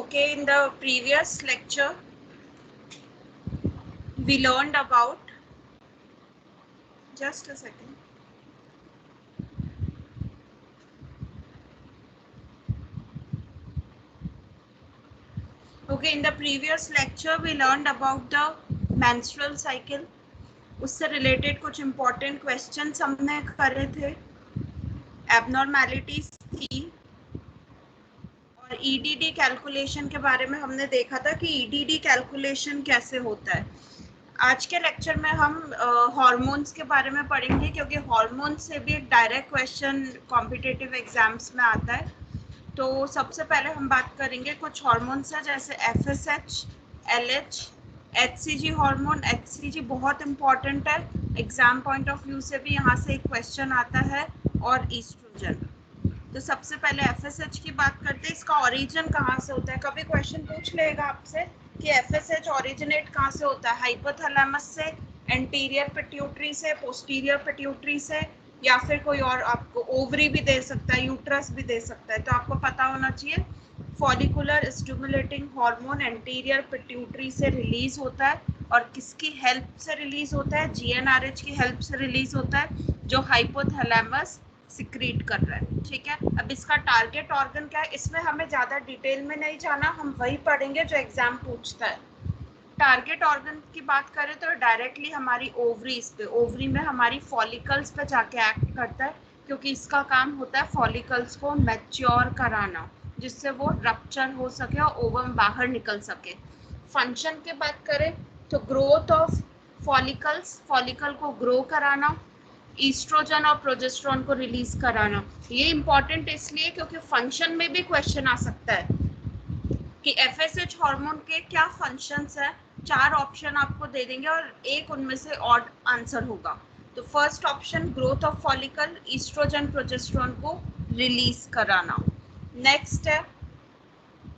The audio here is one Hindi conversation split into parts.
Okay, in the previous lecture, we learned about, just a second. Okay, in the previous lecture, we learned about the menstrual cycle. उससे related कुछ important questions हमने करे थे. Abnormalities थी. और EDD कैलकुलेशन के बारे में हमने देखा था कि EDD कैलकुलेशन कैसे होता है. आज के लेक्चर में हम हार्मोन्स के बारे में पढ़ेंगे क्योंकि हार्मोन से भी एक डायरेक्ट क्वेश्चन कॉम्पिटिटिव एग्जाम्स में आता है. तो सबसे पहले हम बात करेंगे कुछ हार्मोन्स है जैसे FSH, LH, HCG hormone. HCG बहुत इंपॉर्टेंट है, एग्जाम पॉइंट ऑफ व्यू से भी यहाँ से एक क्वेश्चन आता है. और ईस्ट्रोजन. तो सबसे पहले FSH की बात करते हैं. इसका ओरिजिन कहाँ से होता है? कभी क्वेश्चन पूछ लेगा आपसे कि FSH ओरिजिनेट कहाँ से होता है, हाइपोथैलेमस से, एंटीरियर पिट्यूटरी से, पोस्टीरियर पिट्यूटरी से, या फिर कोई और आपको ओवरी भी दे सकता है, यूट्रस भी दे सकता है. तो आपको पता होना चाहिए follicular stimulating hormone anterior pituitary से रिलीज होता है. और किसकी हेल्प से रिलीज होता है? GnRH की हेल्प से रिलीज होता है, जो हाइपोथैलेमस सिक्रीट कर रहा है. ठीक है, अब इसका टारगेट ऑर्गन क्या है, इसमें हमें ज्यादा डिटेल में नहीं जाना, हम वही पढ़ेंगे जो एग्जाम पूछता है. टारगेट ऑर्गन की बात करें तो डायरेक्टली हमारी ओवरीज पे, ओवरी में हमारी फॉलिकल्स पे जाके एक्ट करता है, क्योंकि इसका काम होता है फॉलिकल्स को मैच्योर कराना, जिससे वो रप्चर हो सके और ओवम बाहर निकल सके. फंक्शन की बात करें तो ग्रोथ ऑफ फॉलिकल्स, फॉलिकल को ग्रो कराना, ईस्ट्रोजन और प्रोजेस्टेरोन को रिलीज कराना. ये इंपॉर्टेंट इसलिए क्योंकि फंक्शन में भी क्वेश्चन आ सकता है कि FSH हार्मोन के क्या फंक्शंस है. 4 ऑप्शन आपको दे देंगे और एक उनमें से ऑड आंसर होगा. तो first option growth of follicle, oestrogen progesterone को रिलीज कराना. नेक्स्ट है,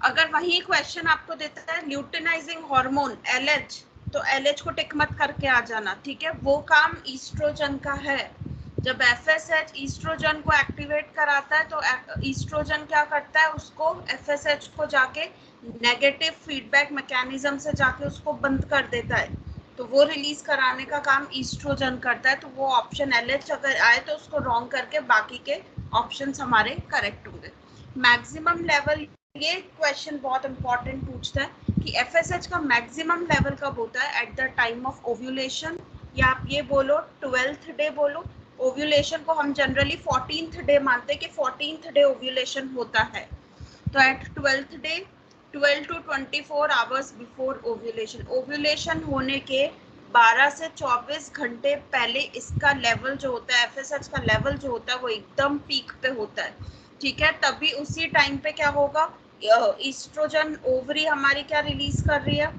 अगर वही क्वेश्चन आपको देता है ल्यूटिनाइजिंग हार्मोन LH, तो LH को टिक मत करके आ जाना. ठीक है, वो काम ईस्ट्रोजन का है. जब FSH ईस्ट्रोजन को एक्टिवेट कराता है तो ईस्ट्रोजन क्या करता है, उसको FSH को जाके नेगेटिव फीडबैक मैकेनिज्म से जाके उसको बंद कर देता है. तो वो रिलीज कराने का काम ईस्ट्रोजन करता है. तो वो ऑप्शन LH अगर आए तो उसको रॉन्ग करके बाकी के ऑप्शंस हमारे करेक्ट होंगे. मैक्सिमम लेवल, ये क्वेश्चन बहुत इंपॉर्टेंट पूछता है कि FSH का मैक्सिमम लेवल कब होता है, at the time of ovulation, या आप ये बोलो 12th डे बोलो. ओव्यूलेशन को हम जनरली 14th डे मानते हैं कि 14th डे ओव्यूलेशन होता है. तो at 12th day 12 to 24 hours before ovulation, ovulation होने के 12 से 24 घंटे पहले इसका लेवल जो होता है, FSH का लेवल जो होता है वो एकदम पीक पे होता है. ठीक है, तभी उसी टाइम पे क्या होगा, ईस्ट्रोजन ओवरी हमारी क्या रिलीज कर रही है,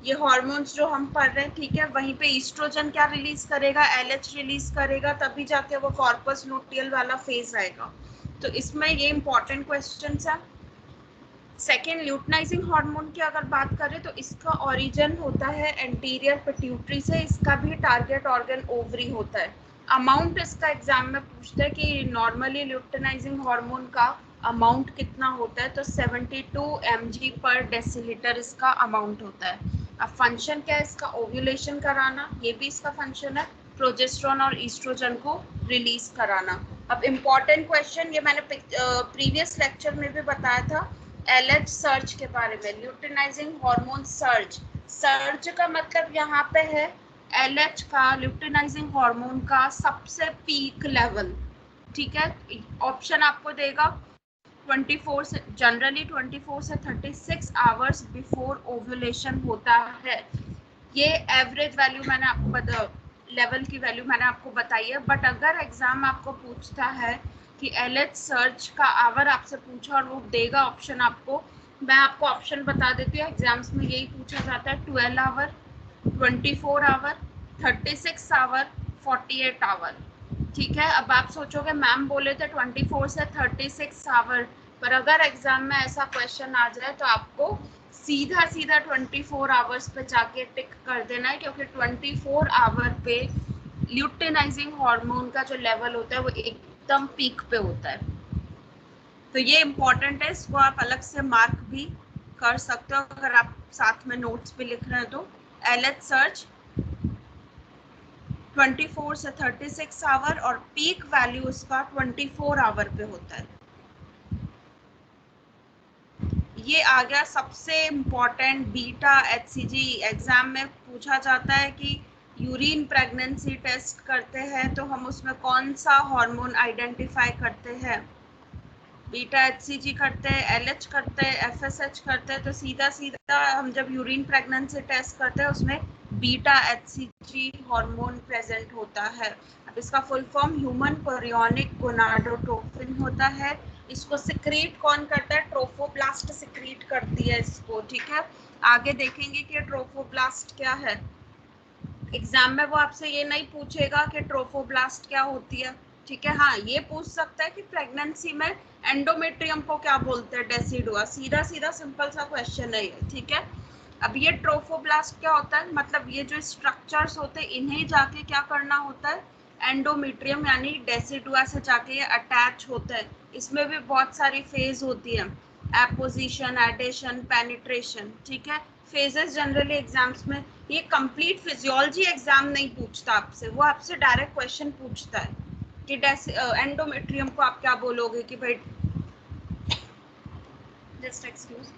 ये हार्मोन्स जो हम पढ़ रहे हैं. ठीक है, वहीं पे ईस्ट्रोजन क्या रिलीज करेगा, LH रिलीज करेगा, तभी जाके वो कॉर्पस लूटियल वाला फेज आएगा. तो इसमें ये इंपॉर्टेंट क्वेश्चन है. सेकेंड, ल्यूटिनाइजिंग हार्मोन की अगर बात करें तो इसका ओरिजिन होता है एंटीरियर पिट्यूटरी से. इसका भी टारगेट ऑर्गन ओवरी होता है. अमाउंट इसका एग्जाम में पूछता है कि नॉर्मली ल्यूटिनाइजिंग हार्मोन का अमाउंट कितना होता है, तो 72 mg पर डेसीलीटर इसका अमाउंट होता है. अब फंक्शन क्या है इसका, ओव्यूलेशन कराना, ये भी इसका फंक्शन है, प्रोजेस्टेरोन और ईस्ट्रोजन को रिलीज कराना. अब इम्पॉर्टेंट क्वेश्चन, ये मैंने प्रीवियस लेक्चर में भी बताया था LH सर्ज के बारे में, ल्यूटिनाइजिंग हार्मोन सर्ज. सर्ज का मतलब यहाँ पे है LH का, ल्यूटिनाइजिंग हार्मोन का सबसे पीक लेवल. ठीक है, ऑप्शन आपको देगा 24 से, जनरली 24 से 36 आवर्स बिफोर ओव्यूलेशन होता है. ये एवरेज वैल्यू मैंने आपको लेवल की वैल्यू मैंने आपको बताई है. बट अगर एग्जाम आपको पूछता है कि LH सर्च का आवर आपसे पूछा और वो देगा ऑप्शन आपको, मैं आपको ऑप्शन बता देती हूँ. एग्जाम्स में यही पूछा जाता है, 12 आवर, 24 आवर, 36 आवर, 48 आवर. ठीक है, अब आप सोचोगे मैम बोले थे 24 से 36 आवर, पर अगर एग्जाम में ऐसा क्वेश्चन आ जाए तो आपको सीधा 24 आवर्स पे जाके टिक कर देना है, क्योंकि 24 आवर पे ल्यूटिनाइजिंग हार्मोन का जो लेवल होता है वो एकदम पीक पे होता है. तो ये इम्पोर्टेंट है, इसको आप अलग से मार्क भी कर सकते हो अगर आप साथ में नोट्स भी लिख रहे हैं तो। LH सर्च 24 से 36 आवर और पीक वैल्यू उसका 24 आवर पे होता है। ये आ गया सबसे इम्पोर्टेंट बीटा HCG। एग्जाम में पूछा जाता है कि यूरिन प्रेगनेंसी टेस्ट करते हैं तो हम उसमें कौन सा हार्मोन आइडेंटिफाई करते हैं। बीटा HCG करते हैं, LH करते हैं, FSH करते हैं। तो सीधा सीधा हम जब यूरिन प्रेगनेंसी टेस्ट करते हैं उसमें बीटा HCG हार्मोन प्रेजेंट होता है। अब इसका full form human chorionic gonadotropin होता है। इसको सिक्रीट कौन करता है? ट्रोफोब्लास्ट सिक्रीट करती है इसको, ठीक है। आगे देखेंगे कि ट्रोफोब्लास्ट क्या है। एग्जाम में वो आपसे ये नहीं पूछेगा कि ट्रोफोब्लास्ट क्या होती है, ठीक है। हाँ, ये पूछ सकता है कि प्रेगनेंसी में एंडोमेट्रियम को क्या बोलते हैं? डेसिडुआ। सीधा सीधा सिंपल सा क्वेश्चन है ये, ठीक है। अब ये ट्रोफोब्लास्ट क्या होता है? मतलब ये जो स्ट्रक्चर्स होते हैं इन्हें जाके क्या करना होता है? एंडोमेट्रियम यानी डेसिडुआ से जाके ये अटैच होता है। इसमें भी बहुत सारी फेज होती है, एपोजिशन, एडेशन, पेनिट्रेशन, ठीक है। फेजेस जनरली एग्जाम्स में, ये कंप्लीट फिजियोलॉजी एग्जाम नहीं पूछता आपसे, वो आपसे डायरेक्ट क्वेश्चन पूछता है कि एंडोमेट्रियम को आप क्या बोलोगे कि भाई, जस्ट एक्सक्यूज,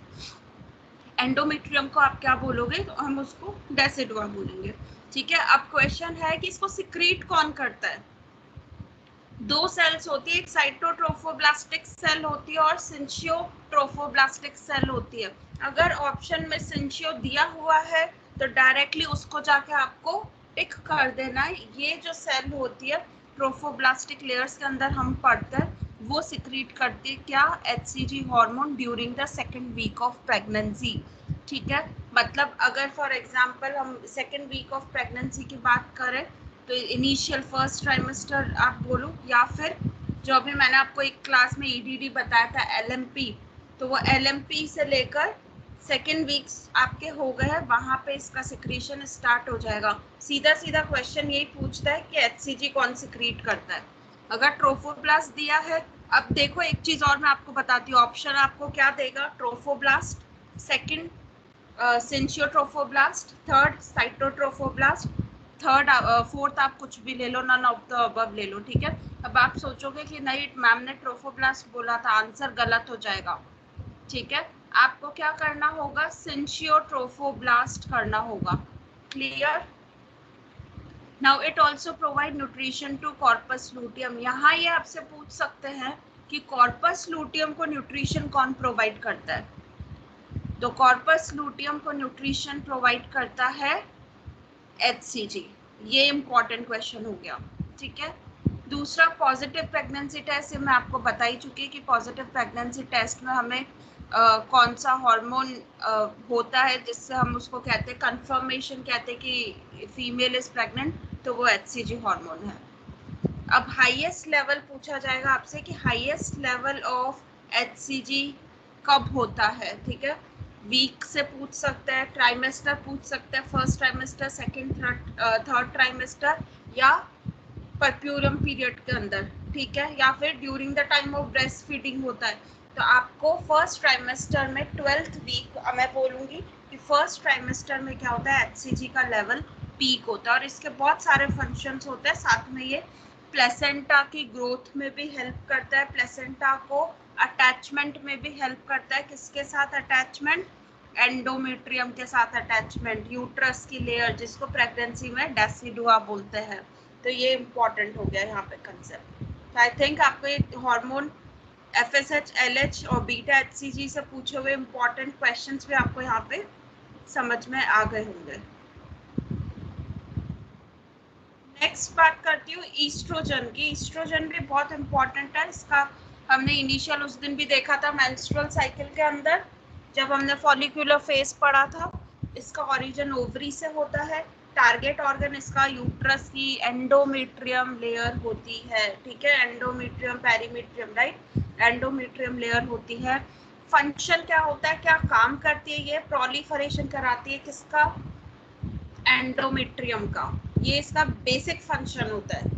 एंडोमेट्रियम को आप क्या बोलोगे? तो हम उसको डेसिडुआ बोलेंगे, ठीक है। अब क्वेश्चन है कि इसको सिक्रीट कौन करता है? दो सेल्स होती है, एक साइटोट्रोफोब्लास्टिक सेल होती है और सिंशियोट्रोफोब्लास्टिक सेल होती है। अगर ऑप्शन में सिंशियो दिया हुआ है तो डायरेक्टली उसको जाके आपको टिक कर देना है। ये जो सेल होती है ट्रोफोब्लास्टिक लेयर्स के अंदर हम पढ़ते हैं, वो सिक्रीट करती है क्या? HCG hormone during the second week of pregnancy, ठीक है। मतलब अगर फॉर एग्जाम्पल हम सेकेंड वीक ऑफ प्रेगनेंसी की बात करें तो इनिशियल फर्स्ट ट्राइमेस्टर आप बोलो, या फिर जो अभी मैंने आपको एक क्लास में EDD बताया था LMP, तो वो LMP से लेकर सेकेंड वीक्स आपके हो गए हैं, वहां पे इसका सिक्रीशन स्टार्ट हो जाएगा। सीधा सीधा क्वेश्चन यही पूछता है कि HCG कौन सिक्रीट करता है। अगर ट्रोफोब्लास्ट दिया है, अब देखो एक चीज और मैं आपको बताती हूँ, ऑप्शन आपको क्या देगा? Trophoblast, second syncytiotrophoblast, third cytotrophoblast, third fourth आप कुछ भी ले लो, नन ऑफ द अबव ले लो, ठीक है। अब आप सोचोगे कि नहीं मैम ने ट्रोफोब्लास्ट बोला था, आंसर गलत हो जाएगा, ठीक है। आपको क्या करना होगा? सिंशियोट्रोफोब्लास्ट करना होगा। Clear? Now it also provide nutrition to corpus luteum. यहाँ ये आपसे पूछ सकते हैं कि कॉर्पस लूटियम को न्यूट्रिशन कौन प्रोवाइड करता है? तो कॉर्पस लूटियम को न्यूट्रिशन प्रोवाइड करता है HCG। ये इंपॉर्टेंट क्वेश्चन हो गया, ठीक है। दूसरा पॉजिटिव प्रेगनेंसी टेस्ट, मैं आपको बता ही चुकी कि पॉजिटिव प्रेगनेंसी टेस्ट में हमें कौन सा हार्मोन होता है जिससे हम उसको कहते हैं कंफर्मेशन, कहते हैं कि फीमेल इज प्रेग्नेंट, तो वो HCG हार्मोन है। अब हाईएस्ट लेवल पूछा जाएगा आपसे कि हाईएस्ट लेवल ऑफ HCG कब होता है, ठीक है। वीक से पूछ सकता है, ट्राइमेस्टर पूछ सकता है, first trimester, second, third trimester, या पर्प्यूरियम पीरियड के अंदर, ठीक है, या फिर during the time of breast feeding होता है। तो आपको फर्स्ट ट्राइमेस्टर में 12th वीक, मैं बोलूंगी कि फर्स्ट ट्राइमेस्टर में क्या होता है? HCG का लेवल पीक होता है और इसके बहुत सारे फंक्शंस होते हैं। साथ में ये प्लेसेंटा की ग्रोथ में भी हेल्प करता है, प्लेसेंटा को अटैचमेंट में भी हेल्प करता है। किसके साथ अटैचमेंट? एंडोमेट्रियम के साथ अटैचमेंट, यूट्रस की लेयर जिसको प्रेगनेंसी में डेसिडुआ बोलते हैं। तो ये इम्पोर्टेंट हो गया यहाँ पे कंसेप्ट। तो आई थिंक आपको ये हार्मोन FSH, LH और बीटा HCG से पूछे हुए इम्पोर्टेंट क्वेश्चंस भी आपको यहाँ पे समझ में आ गए होंगे। नेक्स्ट बात करती हूँ ईस्ट्रोजन की। ईस्ट्रोजन भी बहुत इंपॉर्टेंट है। इसका हमने इनिशियल उस दिन भी देखा था मेंस्ट्रुअल साइकिल के अंदर जब हमने फॉलिक्यूलर फेज पढ़ा था। इसका ओरिजिन ओवरी से होता है। टारगेट ऑर्गन इसका यूट्रस की एंडोमेट्रियम लेयर होती है, ठीक है। Endometrium, perimetrium, right, endometrium layer होती है। फंक्शन क्या होता है, क्या काम करती है? ये प्रोलिफरेशन कराती है किसका? एंडोमेट्रियम का। ये इसका बेसिक फंक्शन होता है।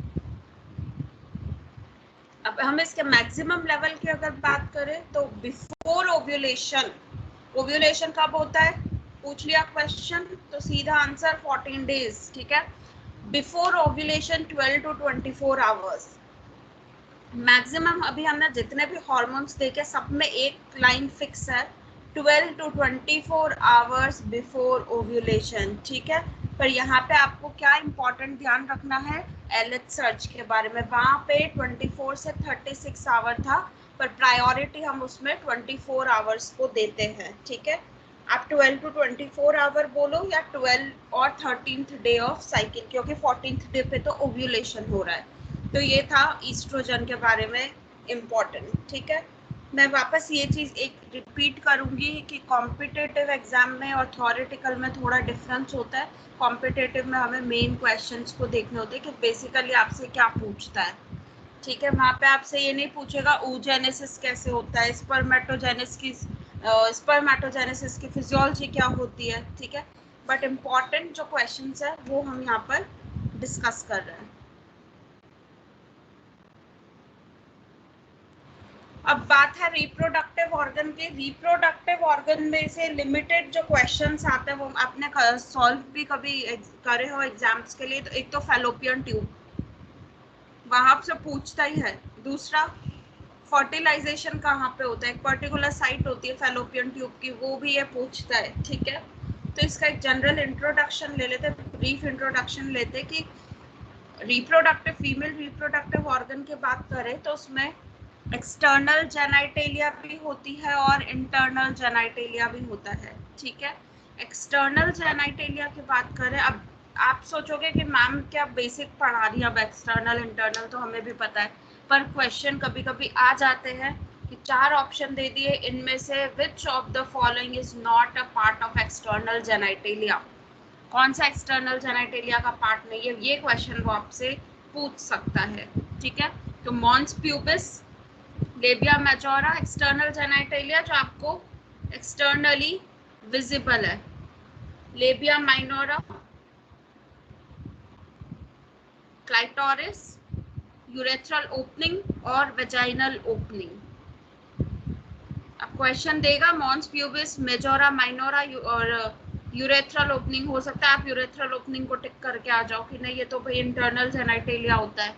अब हम इसके मैक्सिमम लेवल की अगर बात करें तो बिफोर ओव्यूलेशन ओव्यूलेशन कब होता है, पूछ लिया क्वेश्चन तो सीधा आंसर 14 डेज, ठीक है। Before ovulation 12 to 24 hours. Maximum अभी हमने जितने भी हॉर्मोन्स देखे सब में एक लाइन फिक्स है, 12 to 24 आवर्स बिफोर ओव्यूलेशन, ठीक है। पर यहाँ पे आपको क्या इंपॉर्टेंट ध्यान रखना है, एलएच सर्च के बारे में। वहाँ पे 24 से 36 आवर था, पर प्रायोरिटी हम उसमें 24 आवर्स को देते हैं, ठीक है। आप 12 to 24 आवर बोलो या 12 और 13th डे ऑफ साइकिल, क्योंकि 14th डे पे तो ओव्यूलेशन हो रहा है। तो ये था ईस्ट्रोजन के बारे में इम्पोर्टेंट, ठीक है। मैं वापस ये चीज़ एक रिपीट करूंगी कि कॉम्पिटिटिव एग्जाम में और थ्योरेटिकल में थोड़ा डिफरेंस होता है। कॉम्पिटिटिव में हमें मेन क्वेश्चंस को देखने होते हैं कि बेसिकली आपसे क्या पूछता है, ठीक है। वहाँ पे आपसे ये नहीं पूछेगा oogenesis कैसे होता है, स्पर्मेटोजेनेसिस की फिजियोलॉजी क्या होती है, ठीक है। बट इम्पॉर्टेंट जो क्वेश्चंस है वो हम यहाँ पर डिस्कस कर रहे हैं। अब बात है रिप्रोडक्टिव ऑर्गन की। रिप्रोडक्टिव ऑर्गन में से लिमिटेड जो क्वेश्चंस आते हैं वो आपने सॉल्व भी कभी करे हो एग्जाम्स के लिए। तो एक तो फैलोपियन ट्यूब, वहां से पूछता ही है। दूसरा फर्टिलाइजेशन कहाँ पे होता है, एक पर्टिकुलर साइट होती है फैलोपियन ट्यूब की, वो भी ये पूछता है, ठीक है। तो इसका एक जनरल इंट्रोडक्शन ले लेते, ब्रीफ इंट्रोडक्शन लेते कि रिप्रोडक्टिव, फीमेल रिप्रोडक्टिव ऑर्गन की बात करें तो उसमें एक्सटर्नल जेनाइटेलिया भी होती है और इंटरनल जेनाइटेलिया भी होता है, ठीक है। एक्सटर्नल जेनाइटेलिया की बात करें, अब आप सोचोगे कि मैम क्या बेसिक पढ़ा रही है, अब एक्सटर्नल इंटरनल तो हमें भी पता है, पर क्वेश्चन कभी कभी आ जाते हैं कि 4 ऑप्शन दे दिए, इनमें से which of the following is not a part of external genitalia, कौन सा एक्सटर्नल जेनाइटेलिया का पार्ट नहीं है, ये क्वेश्चन वो आपसे पूछ सकता है, ठीक है। तो mons pubis, labia majora, external genitalia जो आपको एक्सटर्नली विजिबल है, labia minora, clitoris, urethral opening और वेजाइनल ओपनिंग। अब क्वेश्चन देगा मॉन्स प्यूबिस, मेजोरा, माइनोरा और यूरेथ्रल ओपनिंग, हो सकता है आप यूरेथ्रल ओपनिंग को टिक करके आ जाओ कि नहीं ये तो भाई इंटरनल जेनाइटेलिया होता है।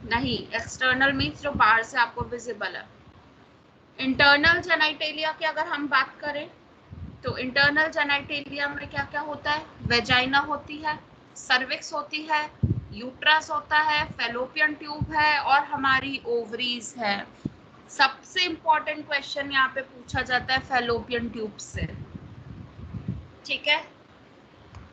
नहीं, एक्सटर्नल मीन्स जो बाहर से आपको विजिबल है। इंटरनल जेनाइटेलिया की अगर हम बात करें तो इंटरनल जेनाइटेलिया में क्या क्या होता है, वेजाइना होती है, सर्विक्स होती है, यूट्रस होता है, फैलोपियन ट्यूब है और हमारी ओवरीज है। सबसे इंपॉर्टेंट क्वेश्चन यहाँ पे पूछा जाता है फैलोपियन ट्यूब से, ठीक है।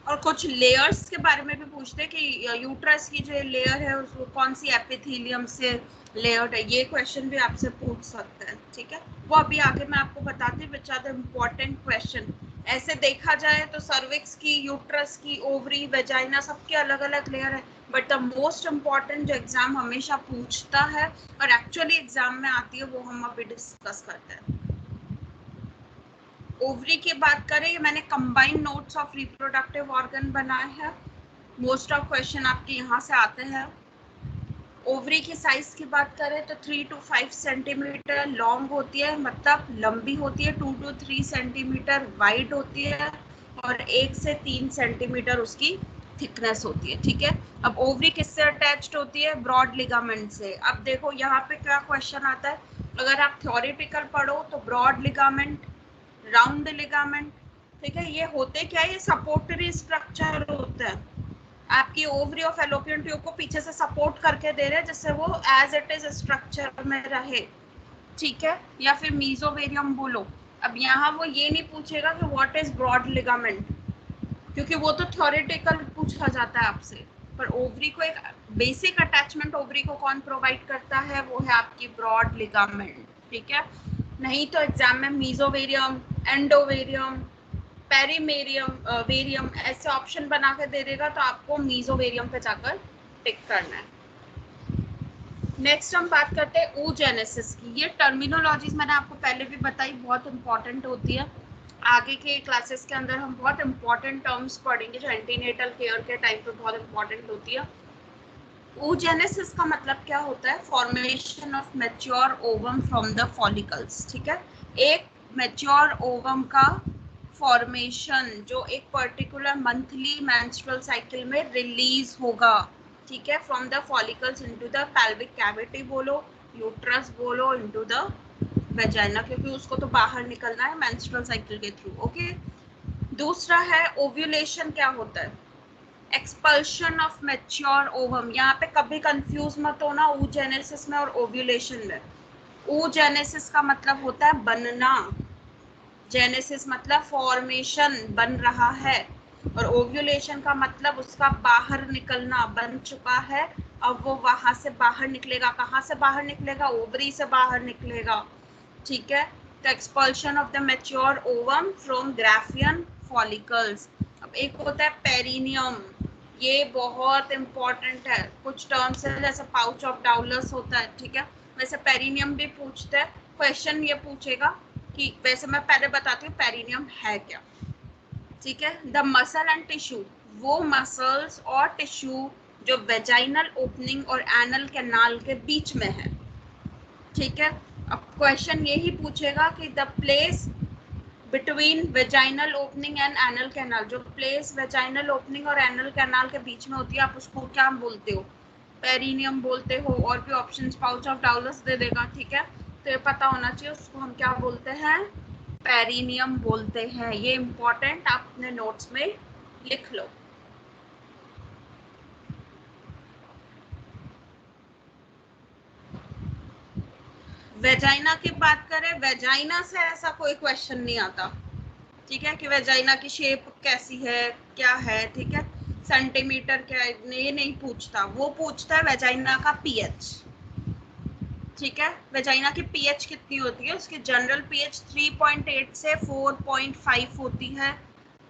और कुछ लेयर्स के बारे में भी पूछते हैं कि यूट्रस की जो लेयर है उसको कौन सी एपिथेलियम से लेयर्ड है, ये क्वेश्चन भी आपसे पूछ सकते हैं, ठीक है। वो अभी आगे मैं आपको बताती हूँ which are the important question. ऐसे देखा जाए तो सर्विक्स की, यूट्रस की, ओवरी, वेजाइना सबके अलग अलग लेयर है, बट द मोस्ट इम्पॉर्टेंट जो एग्जाम हमेशा पूछता है और एक्चुअली एग्जाम में आती है वो हम अभी डिस्कस करते हैं। ओवरी की बात करें, मैंने combined notes of reproductive organ बनाए हैं, मोस्ट ऑफ क्वेश्चन आपके यहाँ से आते हैं। ओवरी की साइज की बात करें तो 3 to 5 सेंटीमीटर लॉन्ग होती है, मतलब लंबी होती है, 2 to 3 सेंटीमीटर वाइड होती है और 1 से 3 सेंटीमीटर उसकी थिकनेस होती है, ठीक है। अब ओवरी किससे अटैच्ड होती है, ब्रॉड लिगामेंट से। अब देखो यहाँ पे क्या क्वेश्चन आता है, अगर आप थ्योरेटिकल पढ़ो तो ब्रॉड लिगामेंट, राउंड लिगामेंट, ठीक है, ये होते क्या है, ये सपोर्टरी स्ट्रक्चर होता है, आपकी ओवरी और फैलोपियन ट्यूब को पीछे से सपोर्ट करके दे रहे हैं जिससे वो एज इट इज स्ट्रक्चर में रहे, ठीक है। या फिर मीजोवेरियम बोलो। अब यहाँ वो ये नहीं पूछेगा कि व्हाट इज ब्रॉड लिगामेंट, क्योंकि वो तो थ्योरेटिकल पूछा जाता है आपसे, पर ओवरी को एक बेसिक अटैचमेंट ओवरी को कौन प्रोवाइड करता है, वो है आपकी ब्रॉड लिगामेंट, ठीक है। नहीं तो एग्जाम में मीजोवेरियम, एंडोवेरियम, पेरीमेरियम, वेरियम ऐसे ऑप्शन बना के दे देगा, तो आपको मीजोवेरियम पे जाकर टिक करना है। नेक्स्ट हम बात करते हैं oogenesis की। ये टर्मिनोलॉजीज मैंने आपको पहले भी बताई, बहुत इंपॉर्टेंट होती है। आगे के क्लासेस के अंदर हम बहुत इंपॉर्टेंट टर्म्स पढ़ेंगे जो एंटीनेटल केयर के टाइम पे बहुत इंपॉर्टेंट होती है। oogenesis का मतलब क्या होता है, formation of mature ovum from the follicles, ठीक है। एक मैच्योर ओवम का फॉर्मेशन जो एक पर्टिकुलर मंथली मेंस्ट्रुअल साइकिल में रिलीज होगा, ठीक है, from the follicles into the pelvic cavity बोलो, यूट्रस बोलो, इनटू द वेजाइना, क्योंकि उसको तो बाहर निकलना है मेंस्ट्रुअल साइकिल के थ्रू। ओके, दूसरा है ओव्यूलेशन। क्या होता है? Expulsion of mature ovum. यहाँ पे कभी कंफ्यूज मत होना oogenesis में और ओव्यूलेशन में। oogenesis का मतलब होता है बनना, जेनेसिस मतलब फॉर्मेशन, बन रहा है, और ओव्यूलेशन का मतलब उसका बाहर निकलना, बन चुका है, अब वो वहां से बाहर निकलेगा। कहाँ से बाहर निकलेगा? ओवरी से बाहर निकलेगा, ठीक है। तो expulsion of the mature ovum from Graafian follicles. अब एक होता है पेरिनियम, ये बहुत इंपॉर्टेंट है। कुछ टर्म्स है जैसे पाउच ऑफ डाउलस होता है, ठीक है, वैसे पेरिनियम भी पूछता है। क्वेश्चन ये पूछेगा कि, वैसे मैं पहले बताती हूँ पेरिनियम है क्या, ठीक है। द मसल एंड टिश्यू, वो मसल्स और टिश्यू जो वेजाइनल ओपनिंग और एनल कैनाल के बीच में है, ठीक है। अब क्वेश्चन यही पूछेगा कि the place between vaginal opening and anal canal, जो प्लेस वेजाइनल ओपनिंग और एनल कैनाल के बीच में होती है, आप उसको क्या बोलते हो? पेरिनियम बोलते हो। और भी ऑप्शंस पाउच ऑफ डाउलस दे देगा, ठीक है। तो ये पता होना चाहिए, उसको हम क्या बोलते हैं? पेरिनियम बोलते हैं। ये इंपॉर्टेंट, आप अपने नोट्स में लिख लो। वेजाइना की बात करें, वेजाइना से ऐसा कोई क्वेश्चन नहीं आता, ठीक है, कि वेजाइना की शेप कैसी है, क्या है, ठीक है, सेंटीमीटर क्या है, ये नहीं पूछता। वो पूछता है वेजाइना का पीएच, ठीक है। वेजाइना की पीएच कितनी होती है? उसकी जनरल पीएच 3.8 से 4.5 होती है,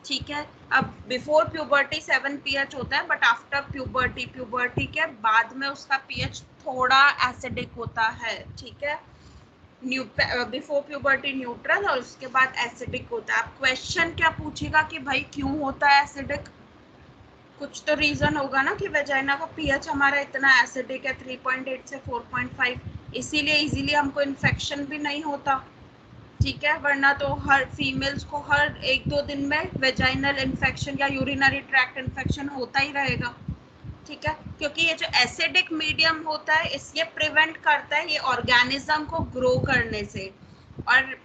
ठीक है। अब बिफोर प्यूबर्टी 7 पीएच होता है, बट आफ्टर प्यूबर्टी, प्यूबर्टी के बाद में उसका पीएच थोड़ा एसिडिक होता है, ठीक है। बिफोर प्यूबर्टी न्यूट्रल और उसके बाद एसिडिक होता है। अब क्वेश्चन क्या पूछेगा कि भाई क्यों होता है एसिडिक? कुछ तो रीजन होगा ना कि वेजाइना का पीएच हमारा इतना एसिडिक है 3.8 से 4.5, इसीलिए इजीली हमको इन्फेक्शन भी नहीं होता, ठीक है। वरना तो हर फीमेल्स को हर 1-2 दिन में वेजाइनल इन्फेक्शन या यूरिनरी ट्रैक्ट इन्फेक्शन होता ही रहेगा, ठीक है। क्योंकि ये जो एसिडिक मीडियम होता है, इस ये प्रिवेंट करता है ये ऑर्गेनिज्म को ग्रो करने से। और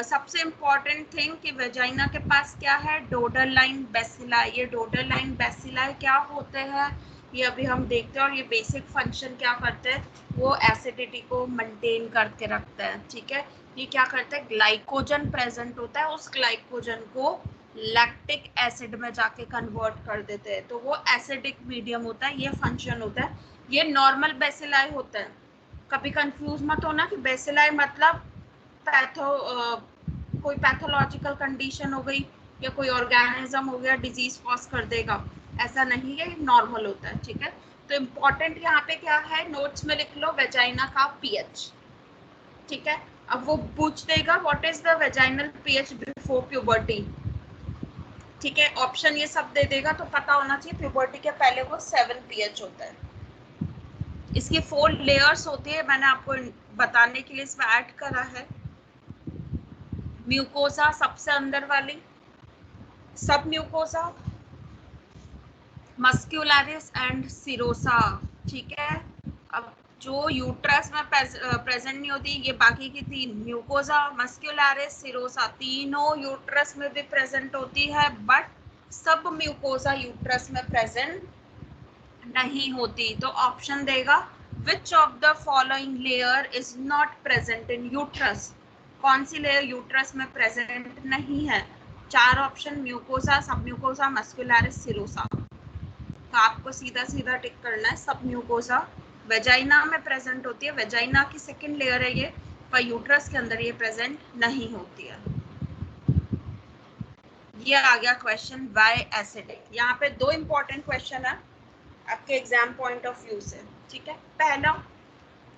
सबसे इम्पॉर्टेंट थिंग कि वेजाइना के पास क्या है? डोडरलाइन बेसिलाई। ये डोडरलाइन बेसिलाई क्या होते हैं ये अभी हम देखते हैं, और ये बेसिक फंक्शन क्या करते हैं? वो एसिडिटी को मेंटेन करके रखते हैं, ठीक है। ये क्या करते हैं? ग्लाइकोजन प्रेजेंट होता है, उस ग्लाइकोजन को लैक्टिक एसिड में जाके कन्वर्ट कर देते हैं, तो वो एसिडिक मीडियम होता है, ये फंक्शन होता है। ये नॉर्मल बेसिलाई होता है, कभी कंफ्यूज मत होना कि बेसिलाई मतलब कोई पैथोलॉजिकल कंडीशन हो गई या कोई ऑर्गेनिज्म हो गया डिजीज कॉज कर देगा, ऐसा नहीं है, नॉर्मल होता है, ठीक है। तो इम्पोर्टेंट यहाँ पे क्या है? नोट्स में लिख लो वेजाइना का पीएच, ठीक है। अब वो पूछ देगा what is the vaginal pH before puberty, ठीक है। ऑप्शन ये सब दे देगा, तो पता होना चाहिए प्यूबर्टी के पहले वो 7 पीएच होता है। इसकी 4 लेयर्स होती है, मैंने आपको बताने के लिए इसमें ऐड करा है। म्यूकोसा सबसे अंदर वाली, सब म्यूकोसा, मस्क्यूलरिस एंड सिरोसा, ठीक है। अब जो यूट्रस में प्रेजेंट नहीं होती, ये बाकी की 3 म्यूकोसा, मस्क्यूलरिस, सिरोसा, तीनों यूट्रस में भी प्रेजेंट होती है, बट सब म्यूकोसा यूट्रस में प्रेजेंट नहीं होती। तो ऑप्शन देगा which of the following layer is not present in uterus? कौन सी लेयर यूट्रस में प्रेजेंट नहीं है? 4 ऑप्शन, म्यूकोसा, सब म्यूकोसा, मस्कुलरिस, सिरोसा। तो आपको सीधा सीधा टिक करना है सब म्यूकोसा। वेजाइना में प्रेजेंट होती है, वेजाइना की सेकेंड लेयर है ये, पर यूट्रस के अंदर ये प्रेजेंट नहीं होती है। ये आ गया क्वेश्चन वाई एसिडिक। यहाँ पे 2 इंपॉर्टेंट क्वेश्चन है आपके एग्जाम पॉइंट ऑफ व्यू से, ठीक है। पहला,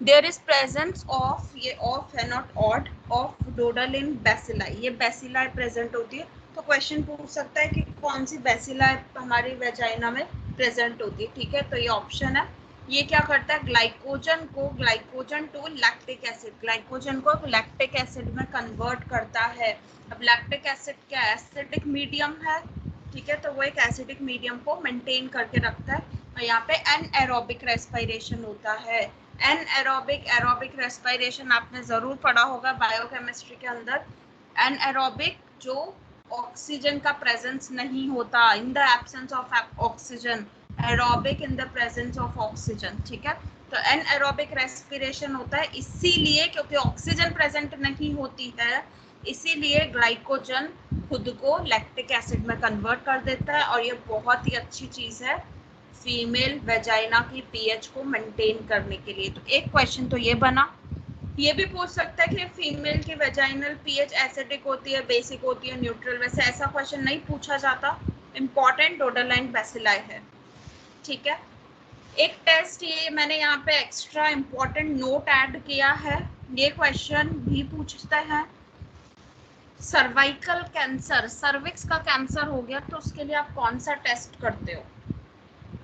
देयर इज प्रेजेंस ऑफ, ये ऑफ है नॉट ऑड, ऑफ डोडालिन बेसिलाई, ये बेसिलाई प्रेजेंट होती है। तो क्वेश्चन पूछ सकता है कि कौन सी बेसिलाई हमारी वेजाइना में प्रेजेंट होती है, ठीक है। तो ये ऑप्शन है ये क्या करता है, glycogen to lactic acid, glycogen को लैक्टिक एसिड में कन्वर्ट करता है। अब लैक्टिक एसिड क्या एसिडिक मीडियम है, ठीक है, तो वो एक एसिडिक मीडियम को मेंटेन करके रखता है। और यहाँ पे एनएरोबिक रेस्पिरेशन होता है। एनएरोबिक एरोबिक रेस्पिरेशन आपने जरूर पढ़ा होगा बायोकेमिस्ट्री के अंदर। एनएरोबिक जो ऑक्सीजन का प्रेजेंस नहीं होता, in the absence of oxygen, aerobic in the presence of oxygen, ठीक है। तो एनएरोबिक रेस्पिरेशन होता है इसीलिए क्योंकि ऑक्सीजन प्रेजेंट नहीं होती है, इसीलिए ग्लाइकोजन खुद को लैक्टिक एसिड में कन्वर्ट कर देता है। और ये बहुत ही अच्छी चीज है फीमेल वेजाइना की पीएच को मेंटेन करने के लिए। तो एक क्वेश्चन तो ये बना। ये भी पूछ सकता है कि फीमेल की वेजाइनल पीएच एसिडिक होती है, बेसिक होती है, न्यूट्रल, वैसे ऐसा क्वेश्चन नहीं पूछा जाता। इंपॉर्टेंट डोडालाइन बेसिलाई है, ठीक है। एक टेस्ट ये मैंने यहाँ पे एक्स्ट्रा इंपॉर्टेंट नोट ऐड किया है, ये क्वेश्चन भी पूछता है। सर्वाइकल कैंसर, सर्विक्स का कैंसर हो गया तो उसके लिए आप कौन सा टेस्ट करते हो,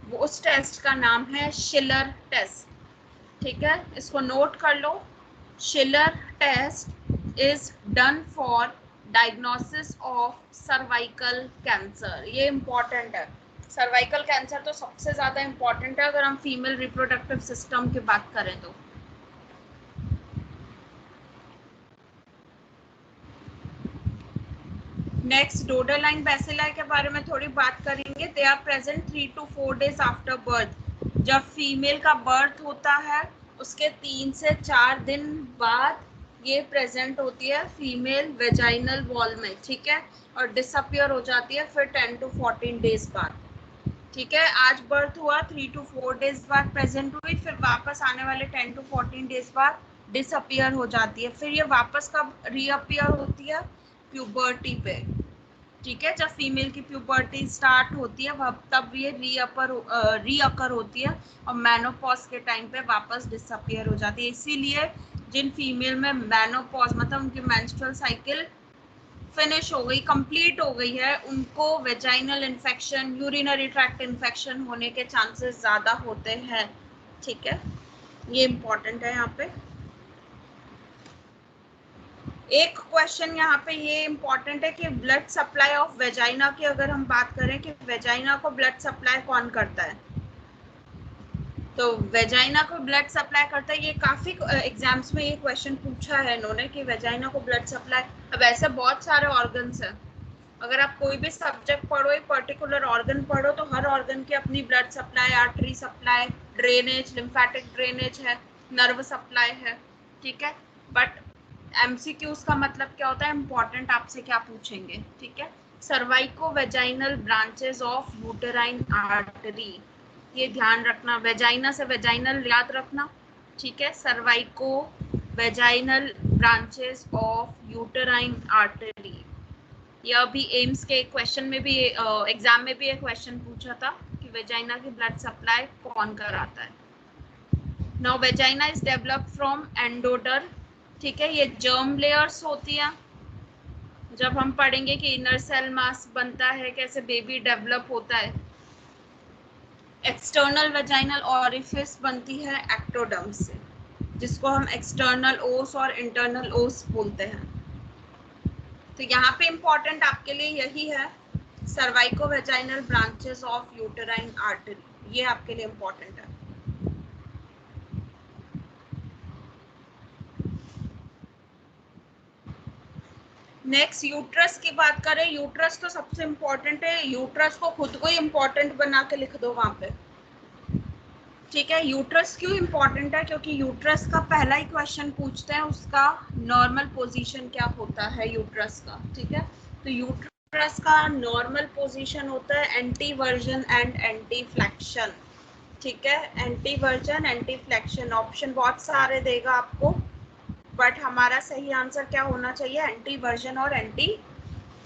वो उस टेस्ट का नाम है शिलर टेस्ट, ठीक है, इसको नोट कर लो। Schiller test is done for diagnosis of cervical cancer, ये इंपॉर्टेंट है। सर्वाइकल कैंसर तो सबसे ज्यादा इंपॉर्टेंट है अगर हम फीमेल रिप्रोडक्टिव सिस्टम की बात करें तो। नेक्स्ट डोडालाइन बेसिलाई के बारे में थोड़ी बात करेंगे। They are present 3 to 4 days after birth. जब फीमेल का बर्थ होता है उसके 3 से 4 दिन बाद ये प्रेजेंट होती है फीमेल वेजाइनल वॉल में, ठीक है, और डिसअपियर हो जाती है फिर 10 to 14 days बाद, ठीक है। आज बर्थ हुआ, 3 to 4 days बाद प्रेजेंट हुई, फिर वापस आने वाले 10 to 14 days बाद डिसअपियर हो जाती है। फिर ये वापस कब रीअपियर होती है, प्यूबर्टी पे, ठीक है, जब फीमेल की प्यूबर्टी स्टार्ट होती है वह तब ये रीअकर होती है और मेनोपॉज के टाइम पे वापस डिसअपियर हो जाती है। इसीलिए जिन फीमेल में मेनोपॉज मतलब उनकी मेंस्ट्रुअल साइकिल फिनिश हो गई, कंप्लीट हो गई है, उनको vaginal infection, urinary tract infection होने के चांसेस ज्यादा होते हैं, ठीक है, ये इंपॉर्टेंट है यहाँ पे। एक क्वेश्चन यहाँ पे ये इंपॉर्टेंट है कि ब्लड सप्लाई ऑफ वेजाइना की अगर हम बात करें कि वेजाइना को ब्लड सप्लाई कौन करता है, तो वेजाइना को ब्लड सप्लाई करता है, ये काफी एग्जाम्स में ये क्वेश्चन पूछा है इन्होंने कि वेजाइना को ब्लड सप्लाई। अब ऐसे बहुत सारे ऑर्गन्स हैं, अगर आप कोई भी सब्जेक्ट पढ़ो, एक पर्टिकुलर ऑर्गन पढ़ो तो हर ऑर्गन की अपनी blood supply, artery supply, drainage, lymphatic drainage है, नर्व सप्लाई है, ठीक है। बट एमसीक्यूज का मतलब क्या होता है, इंपॉर्टेंट आपसे क्या पूछेंगे, ठीक है। सर्वाइको vaginal branches of uterine artery, ये ध्यान रखना, वेजाइना से वेजाइनल याद रखना, ठीक है। सर्वाइको vaginal branches of uterine artery, यह भी एम्स के क्वेश्चन में भी एग्जाम में भी एक क्वेश्चन पूछा था कि वेजाइना की ब्लड सप्लाई कौन कराता है। Now vagina is developed from endoderm, ठीक है, ये जर्म लेयर्स होती है। जब हम पढ़ेंगे कि इनर सेल मास बनता है, कैसे बेबी डेवलप होता है। एक्सटर्नल वेजाइनल ऑरिफिस बनती है एक्टोडर्म से, जिसको हम एक्सटर्नल ओस और इंटरनल ओस बोलते हैं। तो यहाँ पे इंपॉर्टेंट आपके लिए यही है, सर्वाइको vaginal branches of uterine artery, ये आपके लिए इंपॉर्टेंट है। नेक्स्ट यूट्रस की बात करें, यूट्रस तो सबसे इंपॉर्टेंट है, यूट्रस को खुद को ही इंपॉर्टेंट बना के लिख दो वहां पे, ठीक है। यूट्रस क्यों इंपॉर्टेंट है, क्योंकि यूट्रस का पहला ही क्वेश्चन पूछते हैं उसका नॉर्मल पोजीशन क्या होता है यूट्रस का, ठीक है। तो यूट्रस का नॉर्मल पोजीशन होता है anti version and anti flexion, ठीक है। Anti version anti flexion option बहुत सारे देगा आपको, बट हमारा सही आंसर क्या होना चाहिए, एंटी वर्जन और एंटी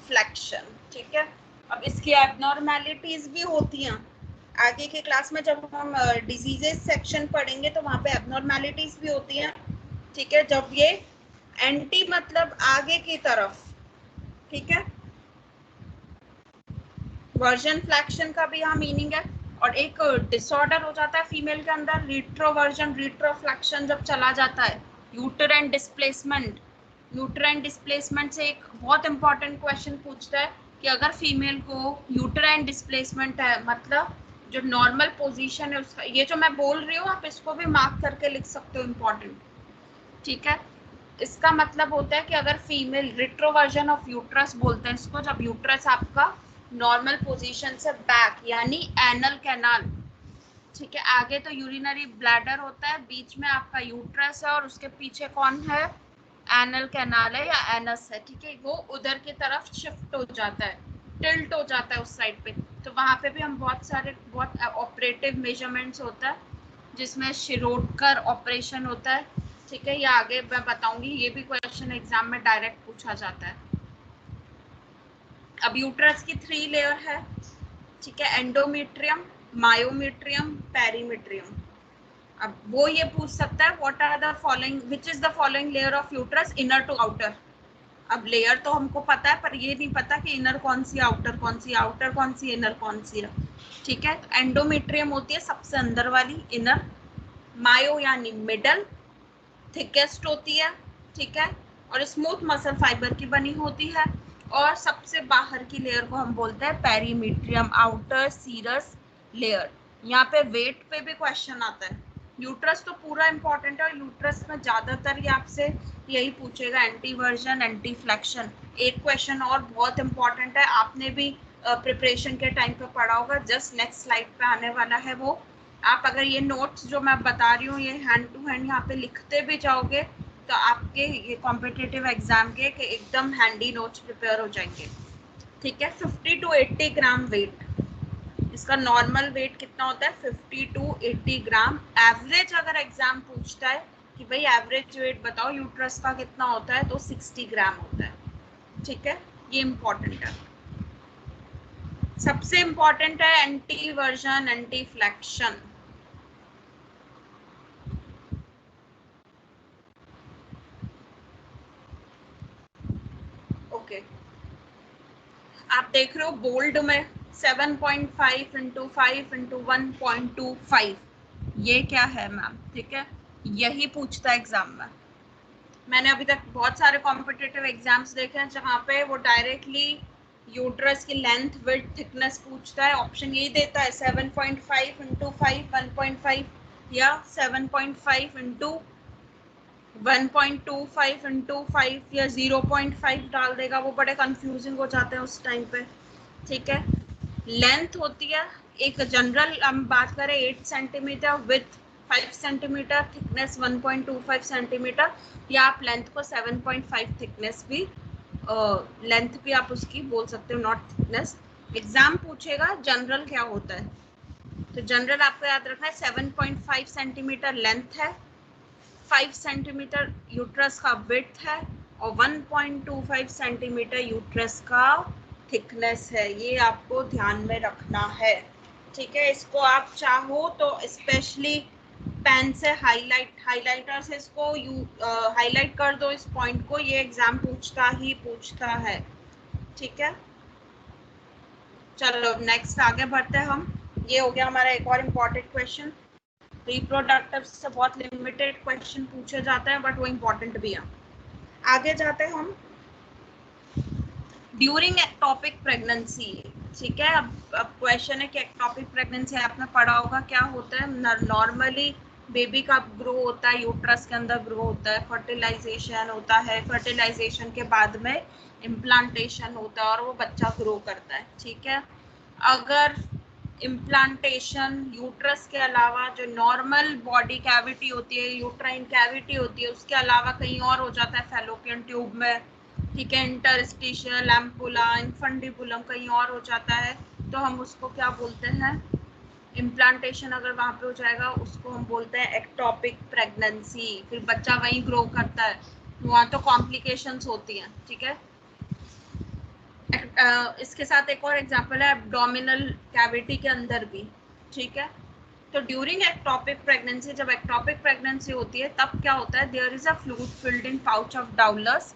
फ्लेक्शन, ठीक है। अब इसकी एबनॉर्मेलिटीज भी होती हैं, आगे के क्लास में जब हम डिजीजेस सेक्शन पढ़ेंगे तो वहां पे एबनॉर्मेलिटीज भी होती हैं, ठीक है। जब ये एंटी मतलब आगे की तरफ, ठीक है, वर्जन फ्लेक्शन का भी यहाँ मीनिंग है, और एक डिसऑर्डर हो जाता है फीमेल के अंदर, रिट्रोवर्जन रिट्रोफ्लेक्शन जब चला जाता है, यूटेराइन डिस्प्लेसमेंट। यूटेराइन डिस्प्लेसमेंट से एक बहुत इंपॉर्टेंट क्वेश्चन पूछता है कि अगर फीमेल को यूटेराइन डिस्प्लेसमेंट है, मतलब जो नॉर्मल पोजीशन है उसका, ये जो मैं बोल रही हूँ आप इसको भी मार्क करके लिख सकते हो, इम्पॉर्टेंट, ठीक है। इसका मतलब होता है कि अगर फीमेल, रिट्रोवर्जन ऑफ यूट्रस बोलते हैं इसको, जब यूट्रस आपका नॉर्मल पोजीशन से बैक यानी एनल कैनाल, ठीक है, आगे तो यूरिनरी ब्लैडर होता है, बीच में आपका यूट्रस है और उसके पीछे कौन है, एनल कैनाल है या एनस है, ठीक है, वो उधर की तरफ शिफ्ट हो जाता है, टिल्ट हो जाता है उस साइड पे। तो वहां पे भी हम बहुत ऑपरेटिव मेजरमेंट्स होता है जिसमें शिरोडकर ऑपरेशन होता है, ठीक है, ये आगे मैं बताऊंगी, ये भी क्वेश्चन एग्जाम में डायरेक्ट पूछा जाता है। अब यूट्रस की 3 लेयर है, ठीक है, एंडोमेट्रियम, मायोमेट्रियम, पेरीमेट्रियम। अब वो ये पूछ सकता है what are the following, which is the following layer of uterus, inner to outer. अब लेयर तो हमको पता है पर ये नहीं पता कि इनर कौन सी, आउटर कौन सी, आउटर कौन सी, इनर कौन सी है, ठीक है। तो एंडोमेट्रियम होती है सबसे अंदर वाली, इनर। मायो यानी मिडल, थिकेस्ट होती है, ठीक है, और स्मूथ मसल फाइबर की बनी होती है। और सबसे बाहर की लेयर को हम बोलते हैं पेरीमीट्रियम, आउटर सीरस लेयर। यहाँ पे वेट पे भी क्वेश्चन आता है। यूट्रस तो पूरा इंपॉर्टेंट है और यूट्रस में ज्यादातर ये आपसे यही पूछेगा, एंटी वर्जन, एंटी फ्लेक्शन। एक क्वेश्चन और बहुत इंपॉर्टेंट है, आपने भी प्रिपरेशन के टाइम पे पढ़ा होगा, जस्ट नेक्स्ट स्लाइड पे आने वाला है वो। आप अगर ये नोट्स जो मैं बता रही हूँ ये हैंड टू हैंड यहाँ पे लिखते भी जाओगे तो आपके ये कॉम्पिटिटिव एग्जाम के एकदम हैंडी नोट्स प्रिपेयर हो जाएंगे, ठीक है। 50 to 80 ग्राम वेट, इसका नॉर्मल वेट कितना होता है, 50 to 80 ग्राम। एवरेज अगर एग्जाम पूछता है कि भाई एवरेज वेट बताओ यूट्रस का कितना होता है, तो 60 ग्राम होता है, ठीक है, ये इंपॉर्टेंट है। सबसे इंपॉर्टेंट है anti version, anti flexion. Okay, आप देख रहे हो बोल्ड में 7.5 इंटू 5 इंटू 1.25, ये क्या है मैम, ठीक है, यही पूछता है एग्जाम में। मैंने अभी तक बहुत सारे कॉम्पिटिटिव एग्जाम्स देखे हैं जहाँ पे वो डायरेक्टली यूट्रस की लेंथ, विड्थ, थिकनेस पूछता है, ऑप्शन यही देता है 7.5 इंटू 5 1.5 या 7.5 इंटू 1.25 इंटू 5 या 0.5 डाल देगा, वो बड़े कंफ्यूजिंग हो जाते हैं उस टाइम पे, ठीक है। लेंथ होती है एक जनरल, हम बात करें 8 centimetre, with 5 centimetre, thickness 1.25 centimetre, या आप लेंथ को 7.5 थिकनेस भी, लेंथ भी आप उसकी बोल सकते हो, नॉट थिकनेस। एग्जाम पूछेगा जनरल क्या होता है, तो जनरल आपको याद रखना है 7.5 सेंटीमीटर लेंथ है, 5 सेंटीमीटर यूट्रस का विड्थ है और 1.25 सेंटीमीटर यूट्रस का थिकनेस है, ये आपको ध्यान में रखना है, ठीक है। इसको आप चाहो तो स्पेशली पेन से हाइलाइटर से इसको हाईलाइट कर दो इस पॉइंट को, ये एग्जाम पूछता है, ठीक है। चलो नेक्स्ट आगे बढ़ते हैं हम, ये हो गया हमारा एक और इम्पोर्टेंट क्वेश्चन। रिप्रोडक्टिव से बहुत लिमिटेड क्वेश्चन पूछे जाते हैं बट वो इम्पोर्टेंट भी है। आगे जाते हैं हम, ड्यूरिंग एक्टोपिक प्रेगनेंसी, ठीक है। अब क्वेश्चन है कि एक्टोपिक प्रेगनेंसी आपने पढ़ा होगा क्या होता है। नॉर्मली बेबी का ग्रो होता है, यूट्रस के अंदर ग्रो होता है, फर्टिलाइजेशन होता है, फर्टिलाइजेशन के बाद में इम्प्लांटेशन होता है और वो बच्चा ग्रो करता है, ठीक है। अगर इम्प्लांटेशन यूट्रस के अलावा जो नॉर्मल बॉडी कैविटी होती है, यूट्राइन कैविटी होती है, उसके अलावा कहीं और हो जाता है फैलोपियन ट्यूब में, ठीक है, इंटरस्टिशियल, एम्पुला, इन्फंडिबुलम कहीं और हो जाता है, तो हम उसको क्या बोलते हैं, इम्प्लांटेशन अगर वहां पे हो जाएगा उसको हम बोलते हैं एक्टोपिक प्रेगनेंसी। फिर बच्चा वहीं ग्रो करता है, वहां तो कॉम्प्लिकेशंस होती हैं, ठीक है। इसके साथ एक और एग्जांपल है एब्डोमिनल कैविटी के अंदर भी, ठीक है। तो ड्यूरिंग एक्टोपिक प्रेगनेंसी, जब एक्टोपिक प्रेगनेंसी होती है तब क्या होता है, there is a fluid filled in pouch of Douglas,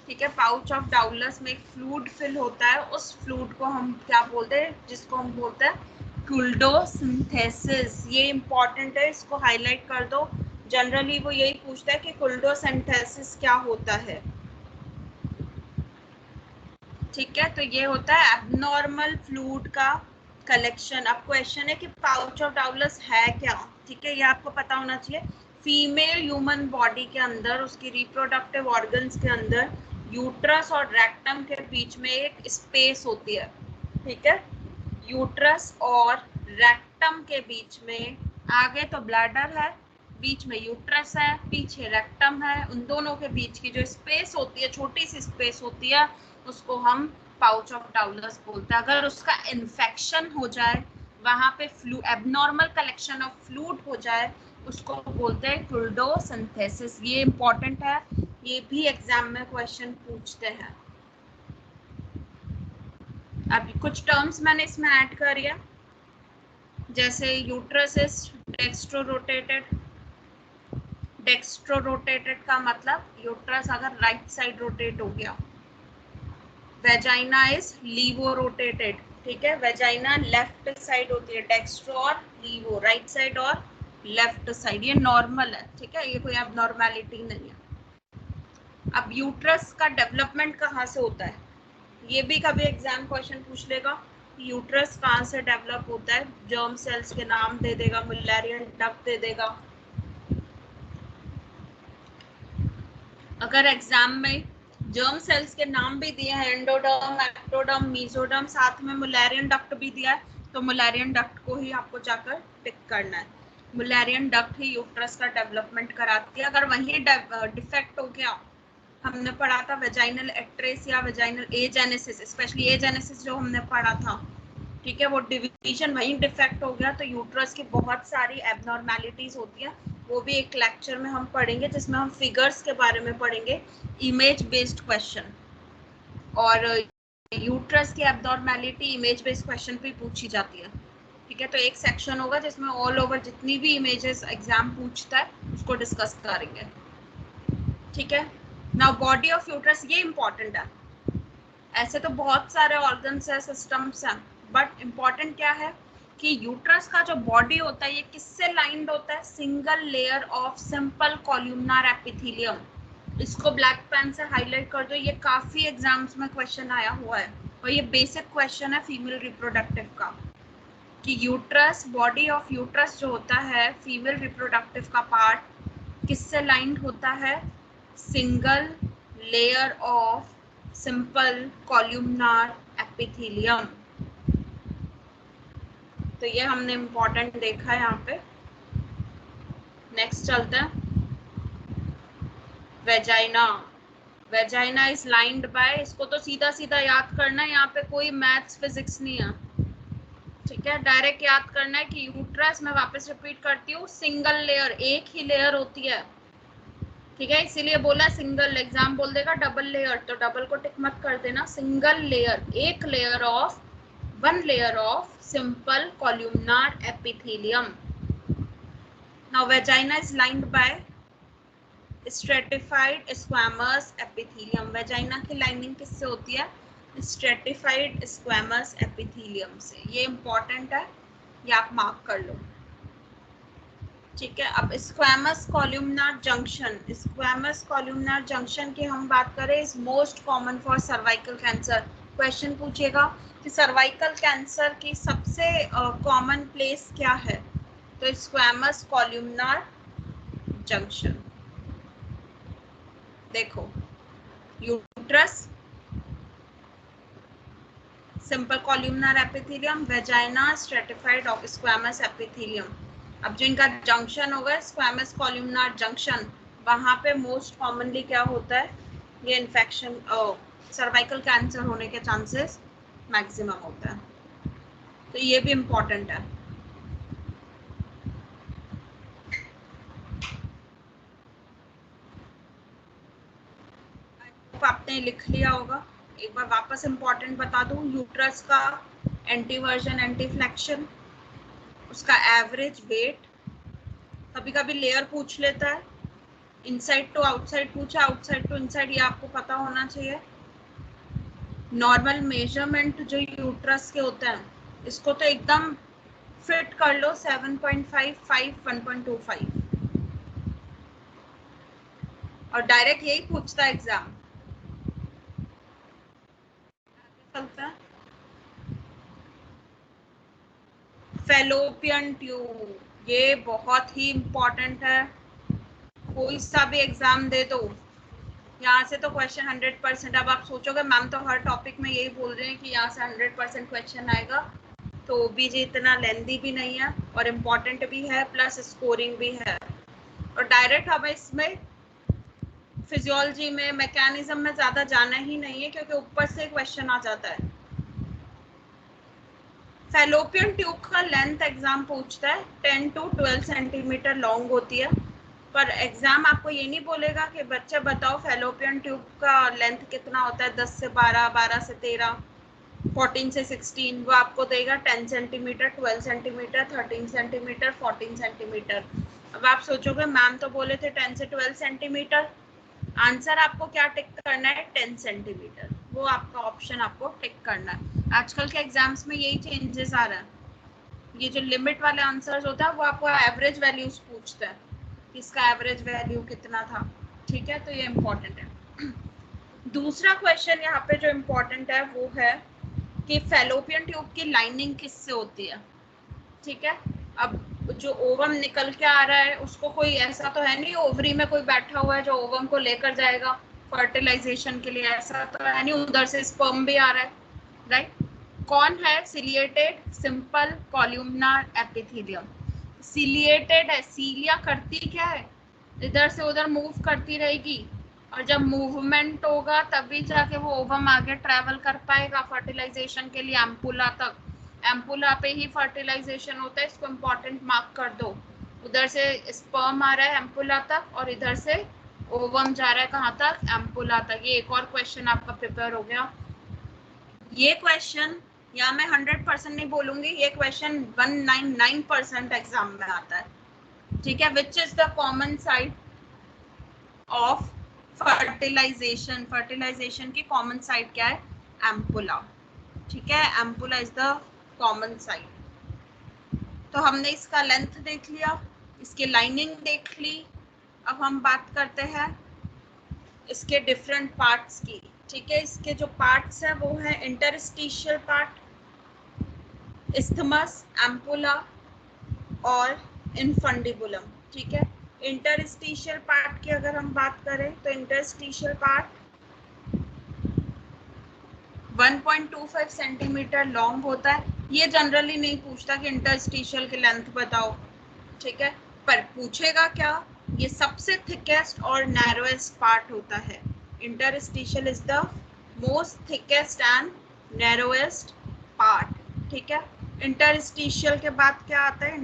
ठीक है। पाउच ऑफ डाउलस में एक फ्लूइड फिल होता है, उस फ्लूइड को हम क्या बोलते हैं, जिसको हम बोलते हैं कुल्डोसिंथेसिस, ये इंपॉर्टेंट है, इसको हाईलाइट कर दो। जनरली वो यही पूछता है कि कुल्डोसिंथेसिस क्या होता है। ठीक है, तो ये होता है एबनॉर्मल फ्लूइड का कलेक्शन। अब क्वेश्चन है कि पाउच ऑफ डाउलस है क्या। ठीक है, ये आपको पता होना चाहिए। फीमेल ह्यूमन बॉडी के अंदर, उसकी रिप्रोडक्टिव ऑर्गन्स के अंदर यूट्रस और रेक्टम के बीच में एक स्पेस होती है। ठीक है, यूट्रस और रेक्टम के बीच में, आगे तो ब्लैडर है, बीच में यूट्रस है, पीछे रेक्टम है, उन दोनों के बीच की जो स्पेस होती है, छोटी सी स्पेस होती है, उसको हम पाउच ऑफ डाउलस बोलते हैं। अगर उसका इन्फेक्शन हो जाए, वहां पे flu abnormal collection of fluid हो जाए, उसको बोलते हैं कुल्डोसिंथेसिस। ये इंपॉर्टेंट है, ये भी एग्जाम में क्वेश्चन पूछते हैं। अब कुछ टर्म्स मैंने इसमें ऐड करिए, जैसे uterus is dextro rotated. Dextro rotated का मतलब यूट्रस अगर राइट साइड रोटेट हो गया। Vagina is levo rotated. ठीक है, वेजाइना लेफ्ट साइड होती है, डेक्स्ट्रो और लीवो राइट साइड और लेफ्ट साइड, ये नॉर्मल है। ठीक है, ये कोई एबनॉर्मैलिटी नहीं है। अब यूट्रस का डेवलपमेंट कहाँ से होता है, ये भी कभी एग्जाम क्वेश्चन पूछ लेगा। यूट्रस कहाँ से डेवलप होता है, जर्म सेल्स के नाम दे देगा, मुलेरियन डक्ट दे देगा। अगर एग्जाम में जर्म सेल्स के नाम भी दिए हैं, एंडोडर्म, एक्टोडर्म, मीजोडर्म, साथ में मुलेरियन डक्ट भी दिया है, तो मुलेरियन डक्ट को ही आपको जाकर टिक करना है। मुलेरियन डक्ट ही यूट्रस का डेवलपमेंट कराती है। अगर वही डिफेक्ट हो गया, हमने पढ़ा था वेजाइनल एक्ट्रेस या वेजाइनल एजेनेसिस, स्पेशली एजेनेसिस जो हमने पढ़ा था। ठीक है, वो डिवीजन वहीं डिफेक्ट हो गया, तो यूट्रस की बहुत सारी एबनॉर्मैलिटीज होती है। वो भी एक लेक्चर में हम पढ़ेंगे, जिसमें हम फिगर्स के बारे में पढ़ेंगे, इमेज बेस्ड क्वेश्चन। और यूट्रस की एबनॉर्मैलिटी इमेज बेस्ड क्वेश्चन पे पूछी जाती है। ठीक है, तो एक सेक्शन होगा जिसमें ऑल ओवर जितनी भी इमेजेस एग्जाम पूछता है उसको डिस्कस करेंगे। ठीक है, नाउ बॉडी ऑफ यूट्रस, ये इंपॉर्टेंट है। ऐसे तो बहुत सारे ऑर्गन्स है, सिस्टम्स हैं, बट इम्पॉर्टेंट क्या है कि यूट्रस का जो बॉडी होता है, ये किससे लाइंड होता है, single layer of simple columnar epithelium. इसको ब्लैक पेन से हाईलाइट कर दो, ये काफी एग्जाम्स में क्वेश्चन आया हुआ है, और ये बेसिक क्वेश्चन है फीमेल रिप्रोडक्टिव का, कि यूट्रस, बॉडी ऑफ यूट्रस जो होता है, फीमेल रिप्रोडक्टिव का पार्ट किससे लाइंड होता है, single layer of simple columnar epithelium. तो ये हमने इंपॉर्टेंट देखा है यहाँ पे। नेक्स्ट चलते हैं, vagina. Vagina is lined by, इसको तो सीधा सीधा याद करना है, यहाँ पे कोई मैथ्स फिजिक्स नहीं है। ठीक है, डायरेक्ट याद करना है कि यूट्रस, मैं वापस रिपीट करती हूँ, सिंगल लेयर, एक ही लेयर होती है। ठीक है, इसीलिए बोला सिंगल, एग्जाम बोल देगा डबल लेयर, तो डबल को टिक मत कर देना, सिंगल लेयर, एक layer of, one layer of simple columnar epithelium. Now vagina is lined by stratified squamous epithelium. Vagina की लाइनिंग किससे होती है, स्ट्रेटिफाइड स्क्वैमस एपिथेलियम से। ये इंपॉर्टेंट है, ये आप मार्क कर लो। ठीक है, अब squamous columnar junction, squamous columnar junction की हम बात करें, is most common for cervical cancer. Question पूछेगा कि सर्वाइकल कैंसर की सबसे कॉमन प्लेस क्या है, तो स्क्वैमस कॉल्यूमनर जंक्शन। देखो, uterus, simple columnar epithelium, vagina, stratified squamous epithelium. अब जो इनका जंक्शन होगा, स्क्वैमस कॉल्यूमनर जंक्शन, वहां पे मोस्ट कॉमनली क्या होता है, ये इन्फेक्शन, सर्वाइकल कैंसर होने के चांसेस मैक्सिमम होता है। तो ये भी इम्पोर्टेंट है। आपने लिख लिया होगा, एक बार वापस इम्पोर्टेंट बता दूं, यूट्रस का एंटीवर्जन, एंटीफ्लेक्शन, उसका एवरेज वेट, कभी कभी लेयर पूछ लेता है, इनसाइड टू आउटसाइड पूछा, आउटसाइड टू इनसाइड, ये आपको पता होना चाहिए। नॉर्मल मेजरमेंट जो यूट्रस के होते हैं, इसको तो एकदम फिट कर लो 7.5, 5, 1.25 और डायरेक्ट यही पूछता है एग्जाम। चलता है फेलोपियन ट्यूब, ये बहुत ही इंपॉर्टेंट है। कोई सा भी एग्जाम दे दो, यहाँ से तो क्वेश्चन 100%। अब आप सोचोगे मैम तो हर टॉपिक में यही बोल रहे हैं कि यहाँ से 100% क्वेश्चन आएगा, तो ओबीजी इतना लेंदी भी नहीं है और इम्पोर्टेंट भी है, प्लस स्कोरिंग भी है। और डायरेक्ट हमें इसमें फिजियोलॉजी में, मैकेनिज्म में ज्यादा जाना ही नहीं है, क्योंकि ऊपर से क्वेश्चन आ जाता है। फेलोपियन ट्यूब का लेंथ एग्जाम पूछता है 10 to 12 सेंटीमीटर लॉन्ग होती है, पर एग्जाम आपको ये नहीं बोलेगा कि बच्चे बताओ फेलोपियन ट्यूब का लेंथ कितना होता है, 10 से 12, 12 से 13, 14 से 16। वो आपको देगा 10 सेंटीमीटर, 12 सेंटीमीटर, 13 सेंटीमीटर, 14 सेंटीमीटर। अब आप सोचोगे मैम तो बोले थे 10 से 12 सेंटीमीटर, आंसर आपको क्या टिक करना है, 10 सेंटीमीटर। वो आपका ऑप्शन आपको टिक करना है। आजकल के एग्जाम्स में यही चेंजेस आ रहा है। ये जो लिमिट वाले आंसर्स होता है वो आपको एवरेज वैल्यूज पूछता है, इसका एवरेज वैल्यू कितना था। ठीक है, तो ये इम्पोर्टेंट है। दूसरा क्वेश्चन यहाँ पे जो इम्पोर्टेंट है वो है कि फेलोपियन ट्यूब की लाइनिंग किससे होती है। ठीक है, अब जो ओवम निकल के आ रहा है उसको कोई ऐसा तो है नहीं ओवरी में कोई बैठा हुआ है जो ओवम को लेकर जाएगा फर्टिलाइजेशन के लिए, ऐसा तो है नहीं। उधर से स्पर्म भी आ रहा है, राइट। कौन है ciliated simple columnar epithelium. Ciliated है, सीलिया करती क्या है, इधर से उधर मूव करती रहेगी, और जब मूवमेंट होगा तभी जाके वो ओवम आगे ट्रेवल कर पाएगा फर्टिलाइजेशन के लिए एम्पुला तक। एम्पुला पे ही फर्टिलाइजेशन होता है, इसको इम्पोर्टेंट मार्क कर दो। उधर से स्पर्म आ रहा है एम्पुला तक, और इधर से ओवम जा रहा है कहाँ तक, एम्पुला तक। ये एक और क्वेश्चन आपका प्रिपेयर हो गया। ये क्वेश्चन या मैं 100% नहीं बोलूंगी, ये क्वेश्चन 199% एग्जाम में आता है। ठीक है, which is the common site of fertilization. Fertilization की कॉमन साइट क्या है, एम्पुला। ठीक है, ampulla is the common site. तो हमने इसका लेंथ देख लिया, इसकी लाइनिंग देख ली। अब हम बात करते हैं इसके डिफरेंट पार्ट्स की। ठीक है, इसके जो पार्ट्स हैं वो है इंटरस्टिशियल पार्ट, इस्थमस, एम्पुला और इनफंडिबुलम। ठीक है, इंटरस्टिशियल पार्ट की अगर हम बात करें तो इंटरस्टिशियल पार्ट 1.25 सेंटीमीटर लॉन्ग होता है। ये जनरली नहीं पूछता कि इंटरस्टिशियल की लेंथ बताओ। ठीक है, पर पूछेगा क्या, ये सबसे थिकेस्ट और नैरोएस्ट पार्ट होता है। Interstitial is the most thickest and narrowest part. ठीक है, इंटरस्टिशियल के बाद क्या आता है,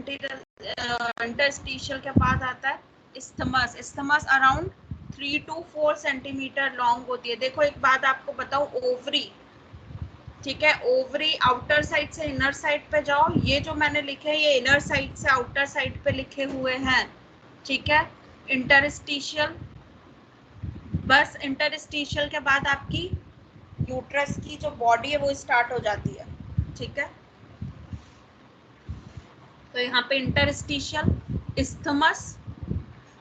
इंटरस्टिशियल के बाद आता है isthmus. Isthmus around 3 to 4 centimetre long होती है। देखो एक बात आपको बताओ, ओवरी, ठीक है, ओवरी आउटर साइड से इनर साइड पे जाओ, ये जो मैंने लिखे हैं ये इनर साइड से आउटर साइड पे लिखे हुए हैं। ठीक है, इंटरस्टिशियल, बस इंटरस्टिशियल के बाद आपकी यूट्रस की जो बॉडी है वो स्टार्ट हो जाती है। ठीक है, तो यहाँ पे इंटरस्टिशियल, इस्थमस।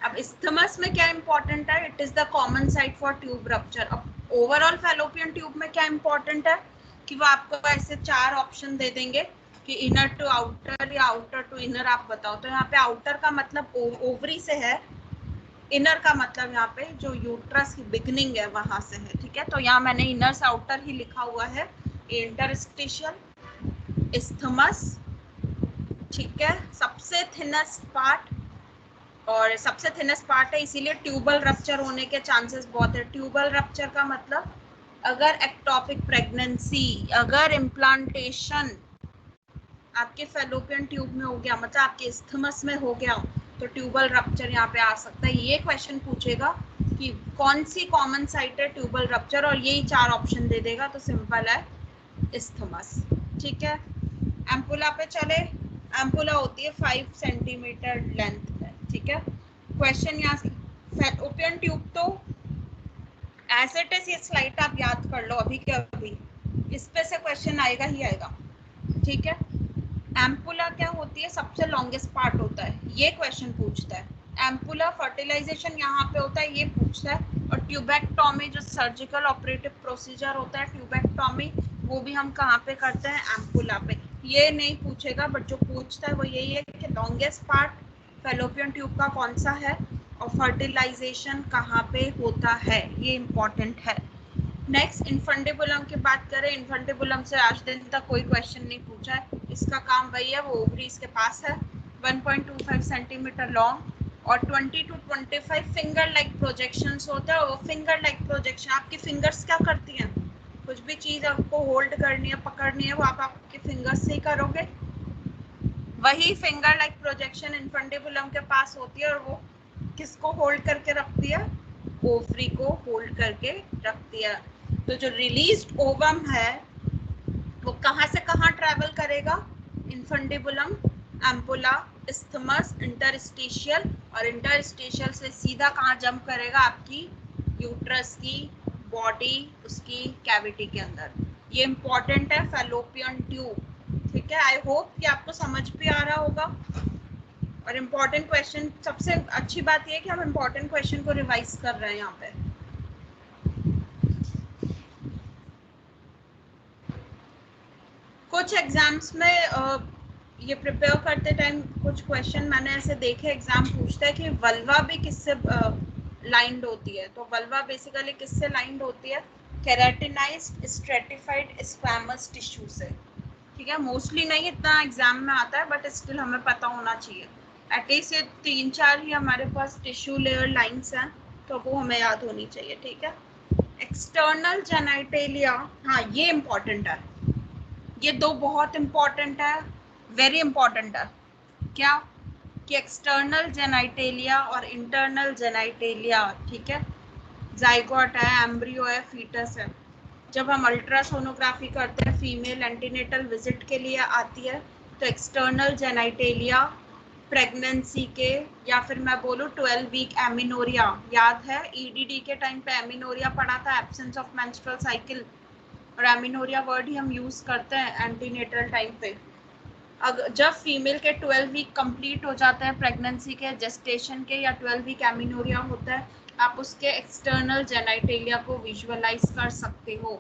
अब इस्थमस में क्या इंपॉर्टेंट है, it is the common site for tube rupture. अब ओवरऑल फेलोपियन ट्यूब में क्या इंपॉर्टेंट है कि वो आपको ऐसे 4 ऑप्शन दे देंगे कि इनर टू आउटर या आउटर टू इनर आप बताओ। तो यहाँ पे आउटर का मतलब ओवरी से है, इनर का मतलब यहाँ पे जो यूट्रस की बिगनिंग है वहां से है। ठीक है, तो यहाँ मैंने इनर से आउटर ही लिखा हुआ है, इंटरस्टिशियल, इस्थमस। ठीक है, सबसे थिनेस्ट पार्ट, और सबसे थिनेस्ट पार्ट है इसीलिए ट्यूबल रप्चर होने के चांसेस बहुत है। ट्यूबल रप्चर का मतलब अगर एक्टोपिक प्रेगनेंसी, अगर इम्प्लांटेशन आपके फेलोपियन ट्यूब में हो गया, मतलब आपके इस्थमस में हो गया, तो ट्यूबल रप्चर यहाँ पे आ सकता है। ये क्वेश्चन पूछेगा कि कौन सी कॉमन साइट है ट्यूबल रप्चर, और यही 4 ऑप्शन दे देगा, तो सिंपल है इस्थमस। ठीक है, एम्पुला पे चले। एम्पुला होती है 5 सेंटीमीटर लेंथ है। ठीक है, क्वेश्चन यहाँ से फेलोपियन ट्यूब तो एज इट इज, ये स्लाइड आप याद कर लो अभी के अभी, इस पे से क्वेश्चन आएगा ही आएगा। ठीक है, एम्पुला क्या होती है, सबसे लॉन्गेस्ट पार्ट होता है, ये क्वेश्चन पूछता है। एम्पुला फर्टिलाइजेशन यहाँ पे होता है, ये पूछता है। और ट्यूबेक्टोमी जो सर्जिकल ऑपरेटिव प्रोसीजर होता है ट्यूबेक्टोमी, वो भी हम कहाँ पे करते हैं, एम्पुला पे। ये नहीं पूछेगा, बट जो पूछता है वो यही है कि लॉन्गेस्ट पार्ट फैलोपियन ट्यूब का कौन सा है और फर्टिलाइजेशन कहाँ पे होता है, ये इम्पोर्टेंट है। नेक्स्ट इन्फंडिबुलम की बात करें, इन्फंडिबुलम से आज दिन तक कोई क्वेश्चन नहीं पूछा है। इसका काम वही है, वो ओवरीज के पास है, 1.25 सेंटीमीटर लॉन्ग और 20 to 25 फिंगर लाइक प्रोजेक्शंस होता है। वो फिंगर लाइक प्रोजेक्शन, आपकी फिंगर्स क्या करती हैं, कुछ भी चीज आपको होल्ड करनी है, पकड़नी है, वो आप आपके फिंगर्स से ही करोगे। वही फिंगर लाइक प्रोजेक्शन इन्फंडिबुलम के पास होती है और वो किसको होल्ड करके रखती है, ओवरी को होल्ड करके रखती है। तो जो रिलीज्ड ओवम है वो कहाँ से कहाँ ट्रैवल करेगा, इन्फंडिबुलम, एम्पुला, इस्थमस, इंटरस्टिशियल, और इंटरस्टिशियल से सीधा कहाँ जंप करेगा, आपकी यूट्रस की बॉडी, उसकी कैविटी के अंदर। ये इंपॉर्टेंट है, फैलोपियन ट्यूब। ठीक है, आई होप कि आपको समझ भी आ रहा होगा। और इम्पोर्टेंट क्वेश्चन, सबसे अच्छी बात ये है कि हम इम्पोर्टेंट क्वेश्चन को रिवाइज कर रहे हैं यहाँ पे। कुछ एग्जाम्स में ये प्रिपेयर करते टाइम कुछ क्वेश्चन मैंने ऐसे देखे, एग्जाम पूछता है कि वल्वा भी किससे लाइंड होती है। तो वल्वा बेसिकली किससे लाइंड होती है, केराटिनाइज्ड स्ट्रेटिफाइड स्क्वैमस टिश्यू से। ठीक है, मोस्टली नहीं इतना एग्जाम में आता है, बट स्टिल हमें पता होना चाहिए। एटलीस्ट ये 3-4 ही हमारे पास टिश्यू लेयर लाइंस हैं, तो वो हमें याद होनी चाहिए। ठीक है, एक्सटर्नल जेनाइटेलिया, हाँ ये इंपॉर्टेंट है, ये दो बहुत इंपॉर्टेंट है, वेरी इंपॉर्टेंट है। क्या कि एक्सटर्नल जेनाइटेलिया और इंटरनल जेनाइटेलिया, ठीक है, जाइगोट है, एम्ब्रियो है, फीटस है। जब हम अल्ट्रासोनोग्राफी करते हैं, फीमेल एंटीनेटल विजिट के लिए आती है, तो एक्सटर्नल जेनाइटेलिया प्रेगनेंसी के, या फिर मैं बोलूँ 12 वीक एमिनोरिया, याद है ईडीडी के टाइम पे एमिनोरिया पढ़ा था, एब्सेंस ऑफ मेंस्ट्रुअल साइकिल, और एमिनोरिया वर्ड ही हम यूज करते हैं एंटीनेटल टाइम पे। अगर जब फीमेल के 12 वीक कंप्लीट हो जाते हैं प्रेगनेंसी के, जेस्टेशन के, या 12 वीक एमिनोरिया होता है, आप उसके एक्सटर्नल जेनाइटेलिया को विजुअलाइज कर सकते हो।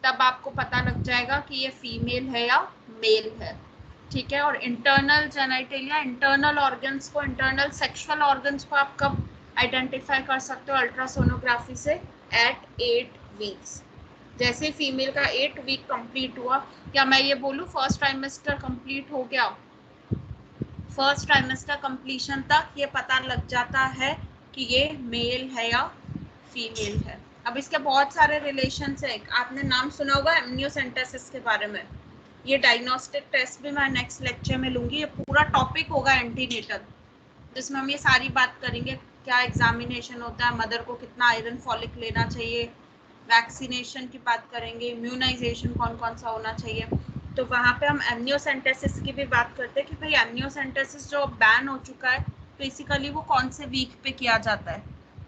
तब आपको पता लग जाएगा कि ये फीमेल है या मेल है। ठीक है, और इंटरनल जेनाइटेलिया, इंटरनल ऑर्गन्स को, इंटरनल सेक्सुअल ऑर्गन्स को आप कब आइडेंटिफाई कर सकते हो, अल्ट्रासोनोग्राफी से, एट 8 वीक्स। जैसे फीमेल का 8 वीक कंप्लीट हुआ, या मैं ये बोलूँ फर्स्ट ट्राइमेस्टर कंप्लीट हो गया, फर्स्ट ट्राइमेस्टर कंप्लीशन तक ये पता लग जाता है कि ये मेल है या फीमेल है। अब इसके बहुत सारे रिलेशंस है, आपने नाम सुना होगा एमनियोसेंटेसिस के बारे में। ये डायग्नोस्टिक टेस्ट भी मैं नेक्स्ट लेक्चर में लूंगी। ये पूरा टॉपिक होगा एंटीनेटल, जिसमें हम ये सारी बात करेंगे, क्या एग्जामिनेशन होता है, मदर को कितना आयरन फॉलिक लेना चाहिए, वैक्सीनेशन की बात करेंगे, इम्यूनाइजेशन कौन कौन सा होना चाहिए। तो वहाँ पे हम एमनियोसेंटेसिस की भी बात करते हैं कि भाई एमनियोसेंटेसिस जो बैन हो चुका है, बेसिकली वो कौन से वीक पे किया जाता है।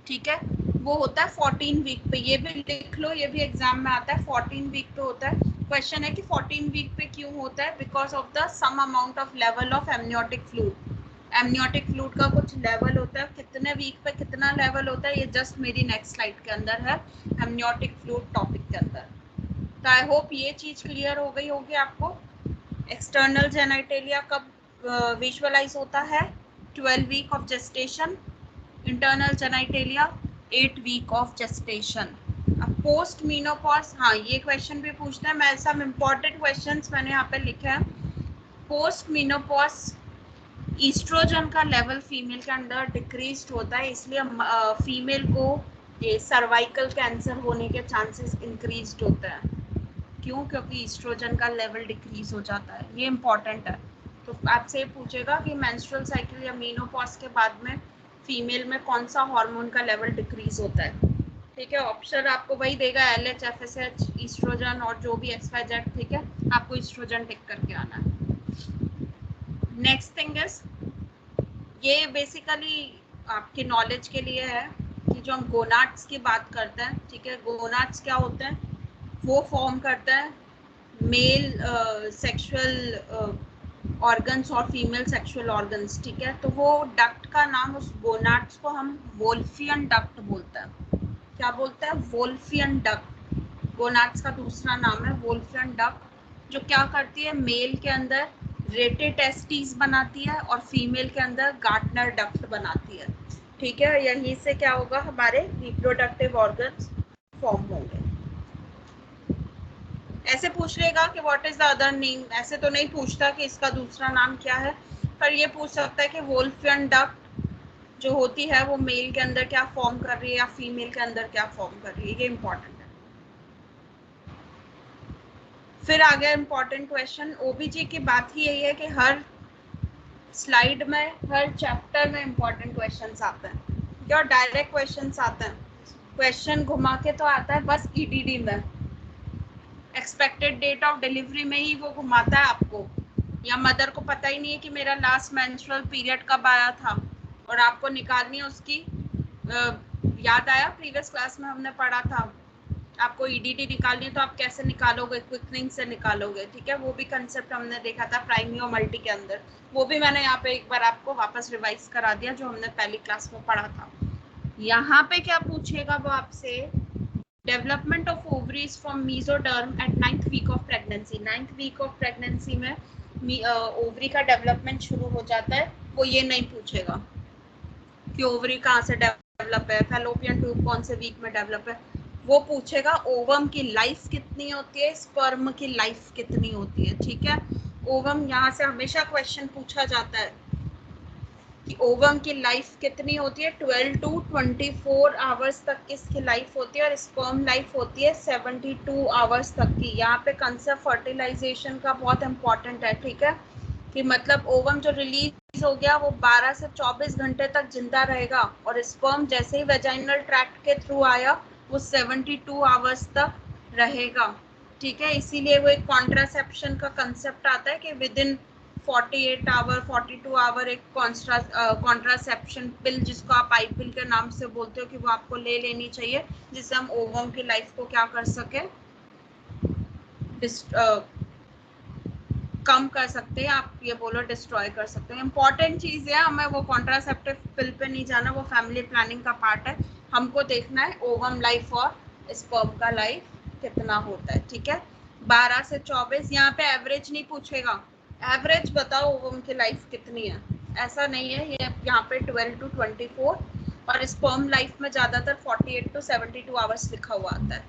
ठीक है, वो होता है 14 वीक पे, ये भी लिख लो, ये भी एग्जाम में आता है, 14 वीक पे होता है। क्वेश्चन है कि 14 वीक पे क्यों होता है, because of the some amount of level of amniotic fluid. Amniotic fluid का कुछ लेवल होता है, कितने वीक पे कितना लेवल होता है, ये जस्ट मेरी नेक्स्ट स्लाइड के अंदर है, एमनियोटिक फ्लूइड टॉपिक के अंदर। तो आई होप ये चीज क्लियर हो गई होगी आपको। एक्सटर्नल जेनाइटेलिया कब विजुअलाइज होता है, 12 week of gestation, internal genitalia 8 week of gestation. अब पोस्ट मीनोपॉज, हाँ ये क्वेश्चन भी पूछना है, मैं सब इंपॉर्टेंट क्वेश्चंस मैंने यहाँ पे लिखे हैं। पोस्ट मीनोपॉज ईस्ट्रोजन का लेवल फीमेल के अंदर डिक्रीज होता है, इसलिए फीमेल को ये सर्वाइकल कैंसर होने के चांसेस इंक्रीज होते हैं। क्यों, क्योंकि ईस्ट्रोजन का लेवल डिक्रीज हो जाता है, ये इंपॉर्टेंट है। तो आपसे पूछेगा कि मेंस्ट्रुअल साइकिल या मीनोपॉज के बाद में फीमेल में कौन सा हार्मोन का लेवल डिक्रीज होता है। ठीक है, ऑप्शन आपको वही देगा, LH, FSH, ईस्ट्रोजन और जो भी XYZ। ठीक है, आपको ईस्ट्रोजन टिक करके आना है। नेक्स्ट थिंग इज, ये बेसिकली आपके नॉलेज के लिए है कि जो हम गोनाड्स की बात करते हैं, ठीक है, गोनाड्स क्या होते हैं, वो फॉर्म करते हैं मेल सेक्सुअल ऑर्गन्स और फीमेल सेक्सुअल ऑर्गन्स, ठीक है। तो वो डक्ट का नाम, उस गोनाड्स को हम वोल्फियन डक्ट बोलते हैं। क्या बोलते हैं? Wolffian duct. गोनाड्स का दूसरा नाम है वोल्फियन डक्ट, जो क्या करती है, मेल के अंदर रेटेटेस्टिस बनाती है और फीमेल के अंदर गार्टनर डक्ट बनाती है, ठीक है। यहीं से क्या होगा, हमारे रिप्रोडक्टिव ऑर्गन्स फॉर्म होंगे। ऐसे पूछ लेगा कि what is the other name, ऐसे तो नहीं पूछता कि इसका दूसरा नाम क्या है, पर ये पूछ सकता है कि वोल्फियन डक्ट जो होती है वो मेल के अंदर क्या फॉर्म कर रही है या फीमेल के अंदर क्या फॉर्म कर रही है, ये इंपॉर्टेंट है। फिर आ गया इंपॉर्टेंट क्वेश्चन। ओबीजी की बात ही यही है कि हर स्लाइड में, हर चैप्टर में इंपॉर्टेंट क्वेश्चंस आते हैं, क्या डायरेक्ट क्वेश्चंस आते हैं, क्वेश्चन घुमा के तो आता है बस ईडीडी में, एक्सपेक्टेड डेट ऑफ डिलीवरी में ही वो घुमाता है आपको, या मदर को पता ही नहीं है कि मेरा लास्ट मेंस्ट्रुअल पीरियड कब आया था और आपको निकालनी है उसकी, याद आया प्रीवियस क्लास में हमने पढ़ा था, आपको ईडीडी निकालनी है तो आप कैसे निकालोगे, क्विकनिंग से निकालोगे, ठीक है। वो भी कंसेप्ट हमने देखा था प्राइमरी और मल्टी के अंदर, वो भी मैंने यहाँ पे एक बार आपको वापस रिवाइज करा दिया जो हमने पहली क्लास में पढ़ा था। यहाँ पे क्या पूछेगा वो आपसे, development of ovaries from mesoderm at 9th week of pregnancy. 9th week of pregnancy में ओवरी का डेवलपमेंट शुरू हो जाता है। वो ये नहीं पूछेगा कि ओवरी कहाँ से डेवलप है, फैलोपियन ट्यूब कौन से वीक में डेवलप है, वो पूछेगा ओवम की लाइफ कितनी होती है, स्पर्म की लाइफ कितनी होती है, ठीक है। ओवम, यहाँ से हमेशा क्वेश्चन पूछा जाता है कि ओवम की लाइफ कितनी होती है, 12 to 24 आवर्स तक की इसकी लाइफ होती है, और स्पर्म लाइफ होती है 72 आवर्स तक की। यहाँ पे कंसेप्ट फर्टिलाइजेशन का बहुत इंपॉर्टेंट है, ठीक है, कि मतलब ओवम जो रिलीज हो गया वो 12 से 24 घंटे तक जिंदा रहेगा, और स्पर्म जैसे ही वेजाइनल ट्रैक्ट के थ्रू आया वो 72 आवर्स तक रहेगा, ठीक है। इसीलिए वो एक कॉन्ट्रासेप्शन का कंसेप्ट आता है कि विद इन 48 आवर 42 आवर एक कॉन्ट्रासेप्शन पिल, जिसको आप आई पिल के नाम से बोलते हो, कि वो आपको ले लेनी चाहिए, जिससे हम ओवम की लाइफ को क्या कर सके, कम कर सकते हैं, आप ये बोलो डिस्ट्रॉय कर सकते हैं। इंपॉर्टेंट चीज है, हमें वो कॉन्ट्रासेप्टिव पिल पे नहीं जाना, वो फैमिली प्लानिंग का पार्ट है, हमको देखना है ओवम लाइफ और स्पर्म का लाइफ कितना होता है, ठीक है। 12 से 24, यहाँ पे एवरेज नहीं पूछेगा, एवरेज बताओ ओवम की लाइफ कितनी है, ऐसा नहीं है, ये यहाँ पे 12 to 24, और स्पर्म लाइफ में ज्यादातर 48 to 72 आवर्स लिखा हुआ आता है,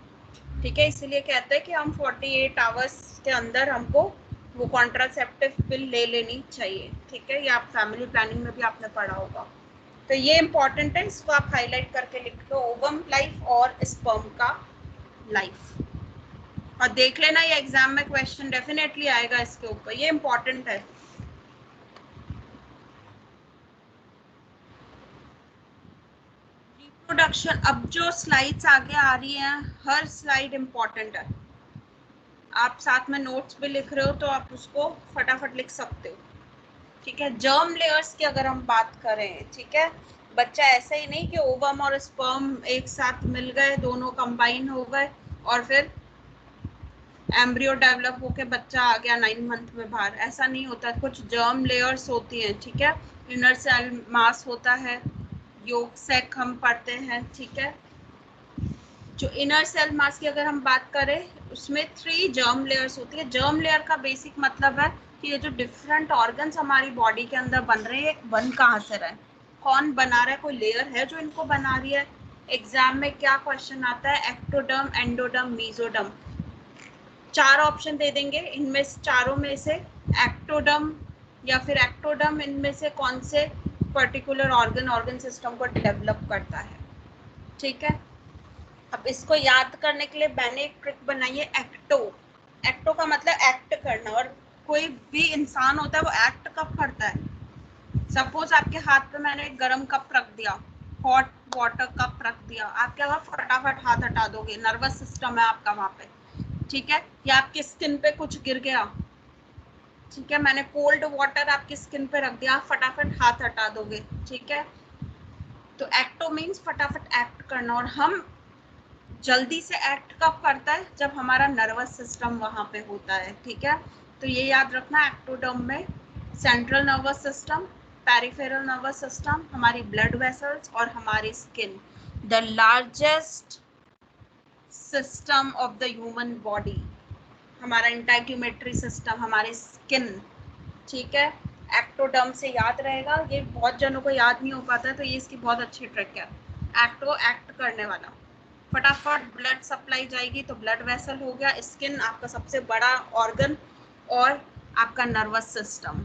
ठीक है। इसीलिए कहते हैं कि हम 48 आवर्स के अंदर हमको वो कॉन्ट्रासेप्टिव पिल ले लेनी चाहिए, ठीक है। ये आप फैमिली प्लानिंग में भी आपने पढ़ा होगा, तो ये इंपॉर्टेंट है, इसको आप हाईलाइट करके लिख लो, ओवम लाइफ और स्पर्म का लाइफ, और देख लेना ये एग्जाम में क्वेश्चन डेफिनेटली आएगा इसके ऊपर, ये इंपॉर्टेंट है। रिप्रोडक्शन, अब जो स्लाइड्स आगे आ रही हैं, हर स्लाइड इंपॉर्टेंट है, आप साथ में नोट्स भी लिख रहे हो तो आप उसको फटाफट लिख सकते हो, ठीक है। जर्म लेयर्स की अगर हम बात करें, ठीक है, बच्चा ऐसे ही नहीं कि ओवम और स्पर्म एक साथ मिल गए, दोनों कंबाइन हो गए और फिर एम्ब्रियो डेवलप होके बच्चा आ गया 9 मंथ में बाहर, ऐसा नहीं होता। कुछ जर्म लेयर्स होती हैं, ठीक है, इनर सेल मास होता है, योग सैक हम पढ़ते हैं, ठीक है। जो इनर सेल मास की अगर हम बात करें, उसमें 3 जर्म लेयर्स होती है। जर्म लेयर का बेसिक मतलब है कि ये जो डिफरेंट ऑर्गन्स हमारी बॉडी के अंदर बन रहे हैं, बन कहाँ से रहे, कौन बना रहा है, कोई लेयर है जो इनको बना रही है। एग्जाम में क्या क्वेश्चन आता है, एक्टोडर्म, एंडोडर्म, मीजोडर्म, 4 ऑप्शन दे देंगे, इनमें चारों में से एक्टोडर्म या फिर एक्टोडर्म इनमें से कौन से पर्टिकुलर ऑर्गन सिस्टम को डेवलप करता है, ठीक है। अब इसको याद करने के लिए मैंने एक ट्रिक बनाई है, एक्टो। एक्टो का मतलब एक्ट करना, और कोई भी इंसान होता है वो एक्ट कब करता है, सपोज आपके हाथ पे मैंने एक गर्म कप रख दिया, हॉट वाटर कप रख दिया, आप क्या फटाफट हाथ हटा दोगे, नर्वस सिस्टम है आपका वहां पे, ठीक है। या आपकी स्किन पे कुछ गिर गया, ठीक है, मैंने कोल्ड वाटर आपकी स्किन पे रख दिया, आप फटाफट हाथ हटा दोगे, ठीक है। तो एक्टो मीन्स फटाफट एक्ट करना, और हम जल्दी से एक्ट कब करता है, जब हमारा नर्वस सिस्टम वहां पे होता है, ठीक है। तो ये याद रखना, एक्टोडर्म में central nervous system, peripheral nervous system, हमारी ब्लड वेसल्स और हमारी skin. The largest system of the human body, हमारा इंटाइक्यूमेट्री सिस्टम, हमारी स्किन। ठीक है, एक्टोडर्म से याद रहेगा, ये बहुत जनों को याद नहीं हो पाता है, तो ये इसकी बहुत अच्छी ट्रिक है। एक्टो एक्ट करने वाला, फटाफट ब्लड सप्लाई जाएगी तो ब्लड वेसल हो गया, स्किन आपका सबसे बड़ा ऑर्गन और आपका नर्वस सिस्टम।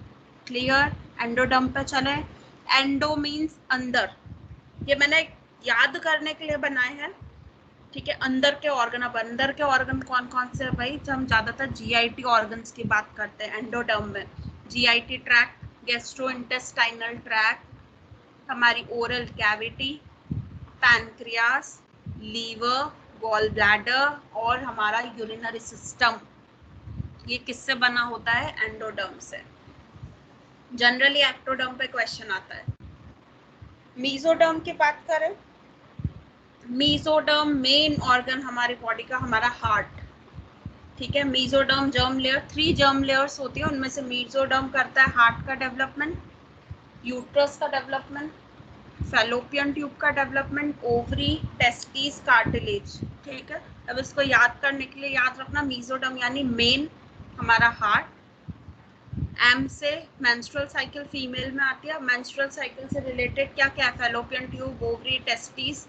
क्लियर। एंडोडर्म पे चले। एंडो मीन्स अंदर, ये मैंने याद करने के लिए बनाए हैं। ठीक है, अंदर के ऑर्गन। अब अंदर के ऑर्गन कौन कौन से है भाई, जब हम ज्यादातर जीआईटी ऑर्गन्स की बात करते हैं एंडोडर्म में, जीआईटी ट्रैक्ट, गैस्ट्रोइंटेस्टाइनल ट्रैक्ट, हमारी oral cavity, pancreas, liver, gall bladder और हमारा यूरिनरी सिस्टम, ये किससे बना होता है, एंडोडर्म से। जनरली एक्टोडर्म पे क्वेश्चन आता है। मीजोडर्म की बात करें, मीजोडर्म मेन ऑर्गन हमारी बॉडी का, हमारा हार्ट। ठीक है, mesoderm germ layer, 3 germ layers होती है, उनमें से मीजोडर्म करता है हार्ट का डेवलपमेंट, यूट्रस का डेवलपमेंट, फैलोपियन ट्यूब का डेवलपमेंट, ओवरी, टेस्टिस, कार्टिलेज। ठीक है, अब इसको याद करने के लिए याद रखना, मीजोडर्म यानी मेन हमारा हार्ट। एम से मेंस्ट्रुअल साइकिल फीमेल में आती है। मेंस्ट्रुअल साइकिल से रिलेटेड क्या क्या, फैलोपियन ट्यूब, ओवरी, टेस्टिस।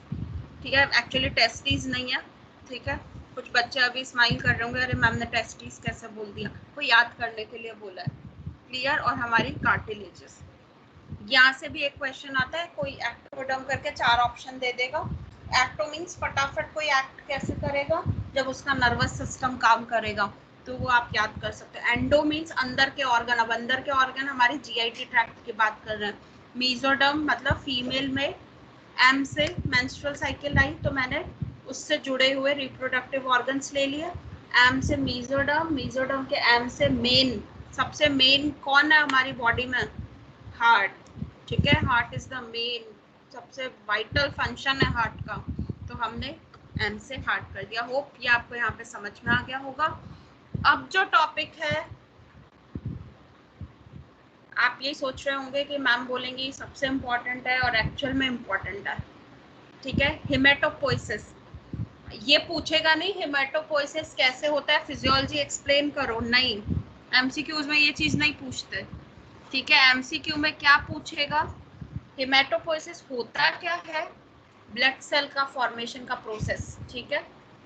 ठीक है, एक्चुअली टेस्टिस नहीं है। ठीक है, कुछ बच्चे अभी स्माइल कर रहे होंगे, अरे मैम ने टेस्टिस कैसे बोल दिया, वो याद करने के लिए बोला है। क्लियर। और हमारी कार्टिलेजेस, यहाँ से भी एक क्वेश्चन आता है, कोई एक्टोडर्म करके 4 ऑप्शन दे देगा। एक्टो मीन्स फटाफट कोई एक्ट कैसे करेगा, जब उसका नर्वस सिस्टम काम करेगा, तो वो आप याद कर सकते हैं। एंडो मीन्स अंदर के ऑर्गन, अब अंदर के ऑर्गन हमारी जीआईटी ट्रैक्ट की बात कर रहे हैं। मीजोडर्म मतलब फीमेल में, एम से मेंस्ट्रुअल साइकिल आई तो मैंने उससे जुड़े हुए रिप्रोडक्टिव ऑर्गन्स ले लिए। एम से मीजोडर्म, मीजोडर्म के एम से मेन, सबसे मेन कौन है हमारी बॉडी में, हार्ट। ठीक है, हार्ट इज द मेन, सबसे वाइटल फंक्शन है हार्ट का, तो हमने एम से हार्ट कर दिया। होप ये आपको यहाँ पे समझ में आ गया होगा। अब जो टॉपिक है, आप ये सोच रहे होंगे कि मैम बोलेंगी सबसे इम्पोर्टेंट है और एक्चुअल में इम्पोर्टेंट है। ठीक है, हेमेटोपोइसिस, ये पूछेगा नहीं हेमेटोपोइसिस कैसे होता है, फिजियोलॉजी एक्सप्लेन करो, नहीं, एमसीक्यूज में ये चीज नहीं पूछते। ठीक है, एमसीक्यू में क्या पूछेगा, हेमेटोपोइसिस होता क्या है, ब्लड सेल का फॉर्मेशन का प्रोसेस। ठीक है,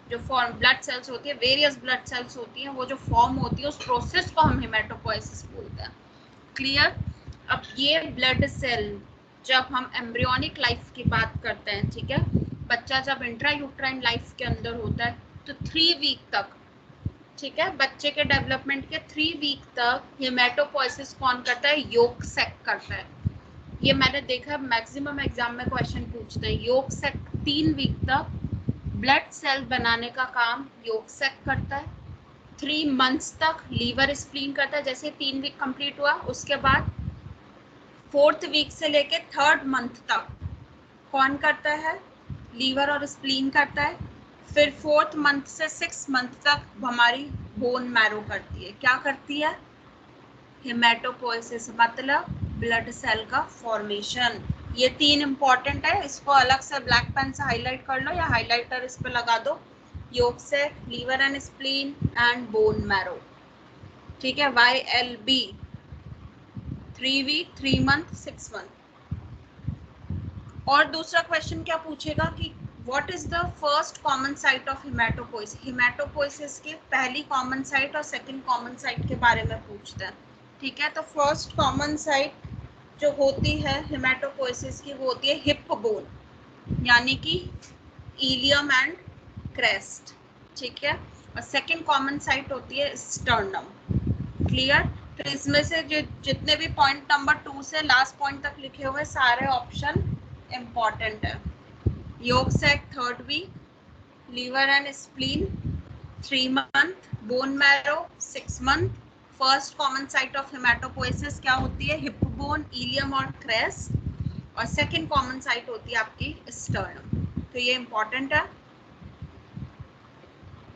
जो फॉर्म ब्लड सेल्स होती है, वेरियस ब्लड सेल्स होती हैं, वो जो फॉर्म होती है उस प्रोसेस को हम हेमेटोपोइसिस बोलते हैं। क्लियर। अब ये ब्लड सेल, जब हम एम्ब्रियोनिक लाइफ की बात करते हैं, ठीक है, बच्चा जब इंट्रायूट्राइन लाइफ के अंदर होता है तो 3 वीक तक, ठीक है, बच्चे के डेवलपमेंट के 3 वीक तक हेमेटोपोइसिस कौन करता है, योक सेक करता है। ये मैंने देखा मैक्सिमम एग्जाम में क्वेश्चन पूछते हैं, योक सेक 3 वीक तक ब्लड सेल बनाने का काम योक सेक करता है। 3 मंथ्स तक लीवर स्प्लीन करता है। जैसे 3 वीक कंप्लीट हुआ, उसके बाद 4th वीक से लेके 3rd मंथ तक कौन करता है, लीवर और स्प्लीन करता है। फिर 4th मंथ से 6th मंथ तक हमारी बोन मैरो करती है। क्या करती है, हेमेटोपोइसिस मतलब ब्लड सेल का फॉर्मेशन। ये 3 इंपॉर्टेंट है, इसको अलग से ब्लैक पेन से हाईलाइट कर लो या हाईलाइटर इस पे लगा दो। योक से, liver and spleen and bone marrow. ठीक है, YLB 3 वीक, 3 मंथ, 6 मंथ। और दूसरा क्वेश्चन क्या पूछेगा कि what is the first common site of haematopoiesis, haematopoiesis की पहली कॉमन साइट और सेकंड कॉमन साइट के बारे में पूछते हैं। ठीक है, तो फर्स्ट कॉमन साइट जो होती है हेमेटोपोइसिस की, वो होती है हिप बोन, यानी कि इलियम एंड क्रेस्ट। ठीक है, और सेकंड कॉमन साइट होती है स्टर्नम। क्लियर। तो इसमें से जितने भी पॉइंट नंबर 2 से लास्ट पॉइंट तक लिखे हुए सारे ऑप्शन इम्पॉर्टेंट है। Yolk sac 3rd week, liver and spleen 3 month, bone marrow 6 month. First common site of haematopoiesis क्या होती है, हिप बोन, इलियम और क्रेस्ट। और सेकंड कॉमन साइट होती है आपकी स्टर्नम। तो ये इम्पॉर्टेंट है।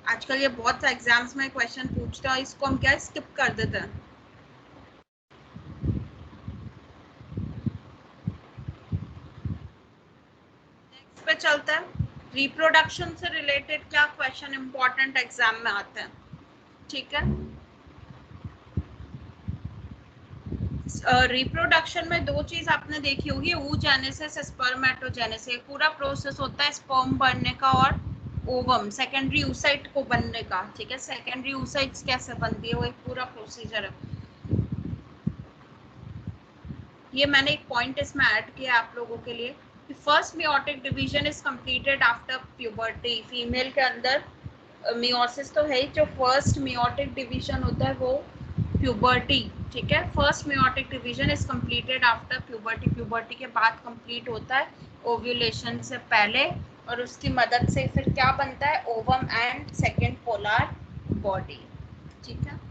आजकल ये बहुत एग्जाम्स में क्वेश्चन पूछते हैं, इसको हम क्या स्किप कर देते हैं। चलता है रिप्रोडक्शन से रिलेटेड क्या क्वेश्चन इंपॉर्टेंट एग्जाम में आते हैं, ठीक है। रिप्रोडक्शन में दो चीज आपने देखी होगी, oogenesis, स्पर्मेटोजेनेसिस। पूरा प्रोसेस होता है स्पर्म बनने का और ओवम सेकेंडरी oocyte को बनने का, ठीक है। सेकेंडरी oocytes कैसे बनती है वो एक पूरा प्रोसीजर है। ये मैंने एक पॉइंट इसमें ऐड किया आप लोगों के लिए कि first meiotic division is completed after puberty. Female के अंदर मियोसिस तो है ही, जो फर्स्ट मियोटिक डिवीजन होता है वो प्यूबर्टी, ठीक है। First meiotic division is completed after puberty. Puberty के बाद कंप्लीट होता है, ओव्यूलेशन से पहले, और उसकी मदद से फिर क्या बनता है, ovum and second polar body, ठीक है।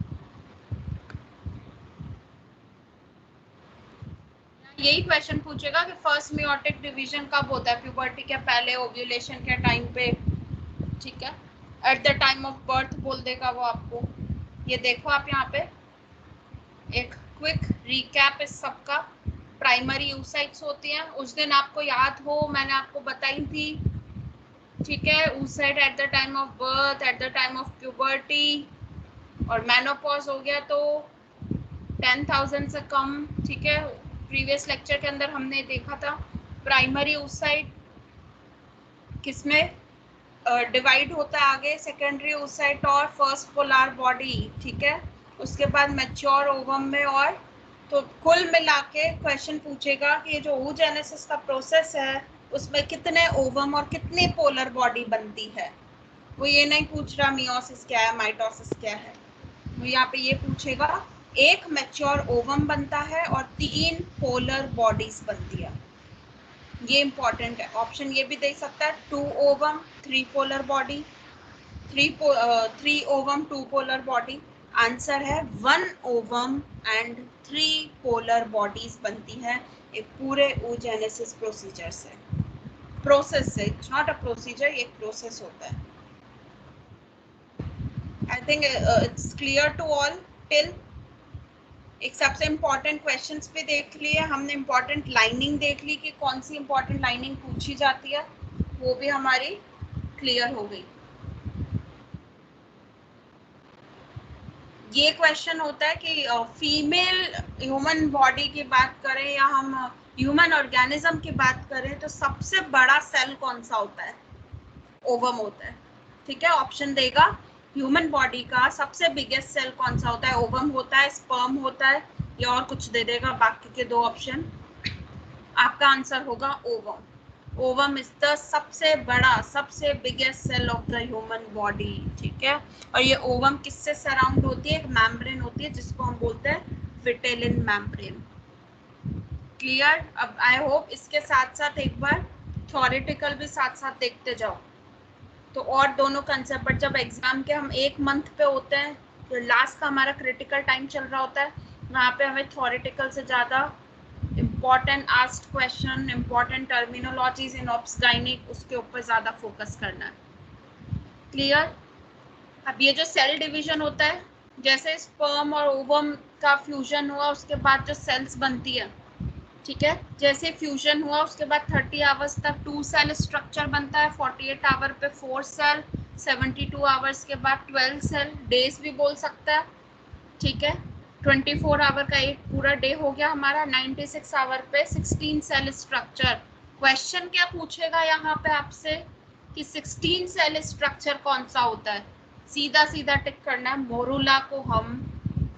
यही क्वेश्चन पूछेगा कि फर्स्ट मियोटिक डिवीजन कब होता है, प्यूबर्टी के पहले, ओव्यूलेशन के टाइम पे, ठीक है। At the time of birth बोल देगा वो आपको। ये देखो आप यहाँ पे एक क्विक रिकैप इस सबका। प्राइमरी oocytes होती हैं, उस दिन आपको याद हो मैंने आपको बताई थी, ठीक है। oocyte at the time of birth, at the time of puberty, और मेनोपॉज हो गया तो 10,000 से कम, ठीक है। प्रीवियस लेक्चर के अंदर हमने देखा था प्राइमरी oocyte किसमें डिवाइड होता है आगे, सेकेंडरी oocyte और फर्स्ट पोलर बॉडी, ठीक है। उसके बाद मैच्योर ओवम में, और तो कुल मिला के क्वेश्चन पूछेगा कि ये जो oogenesis का प्रोसेस है उसमें कितने ओवम और कितनी पोलर बॉडी बनती है। वो ये नहीं पूछ रहा मियोसिस क्या है, माइटोसिस क्या है, वो यहाँ पे ये पूछेगा एक मैच्योर ओवम बनता है और 3 पोलर बॉडीज बनती है। ये इंपॉर्टेंट है। ऑप्शन ये भी दे सकता है 2 ovum 3 polar body, 3 ovum 2 polar body. Answer है 1 ओवम एंड 3 पोलर बॉडीज बनती है एक पूरे oogenesis प्रोसीजर से, प्रोसेस से। इट्स नॉट अ प्रोसीजर, ये प्रोसेस होता है। I think it's clear to all till. एक सबसे इम्पॉर्टेंट क्वेश्चंस भी देख लिए हमने, इम्पॉर्टेंट लाइनिंग देख ली कि कौन सी इम्पॉर्टेंट लाइनिंग पूछी जाती है, वो भी हमारी क्लियर हो गई। ये क्वेश्चन होता है कि फीमेल ह्यूमन बॉडी की बात करें या हम ह्यूमन ऑर्गेनिज्म की बात करें तो सबसे बड़ा सेल कौन सा होता है, ओवम होता है, ठीक है। ऑप्शन देगा ह्यूमन बॉडी का सबसे बिगेस्ट सेल कौन सा होता है, ओवम होता है, स्पर्म होता है, या और कुछ दे देगा। बाकी के 2 ऑप्शन, आपका आंसर होगा ओवम। ओवम इज द सबसे बड़ा, सबसे biggest cell of the human body, ठीक है। और ये ओवम किससे सराउंड होती है, एक मेम्ब्रेन होती है जिसको हम बोलते हैं विटेलिन मेम्ब्रेन। क्लियर। अब आई होप इसके साथ साथ एक बार थ्योरेटिकल भी साथ साथ देखते जाओ तो और दोनों कंसेप्ट। बट जब एग्जाम के हम 1 मंथ पे होते हैं, तो लास्ट का हमारा क्रिटिकल टाइम चल रहा होता है, वहाँ पे हमें थ्योरेटिकल से ज़्यादा important asked question, important terminologies in obs gynaec, उसके ऊपर ज़्यादा फोकस करना है। क्लियर। अब ये जो सेल डिवीजन होता है, जैसे स्पर्म और ओवम का फ्यूजन हुआ उसके बाद जो सेल्स बनती है, ठीक है। जैसे फ्यूजन हुआ उसके बाद 30 आवर्स तक 2 सेल स्ट्रक्चर बनता है, 48 आवर पे 4 सेल, 72 आवर्स के बाद 12 सेल, डेज भी बोल सकता है, ठीक है। 24 आवर का एक पूरा डे हो गया हमारा, 96 आवर पे 16 सेल स्ट्रक्चर। क्वेश्चन क्या पूछेगा यहाँ पे आपसे कि 16 सेल स्ट्रक्चर कौन सा होता है, सीधा सीधा टिक करना है, मोरूला को हम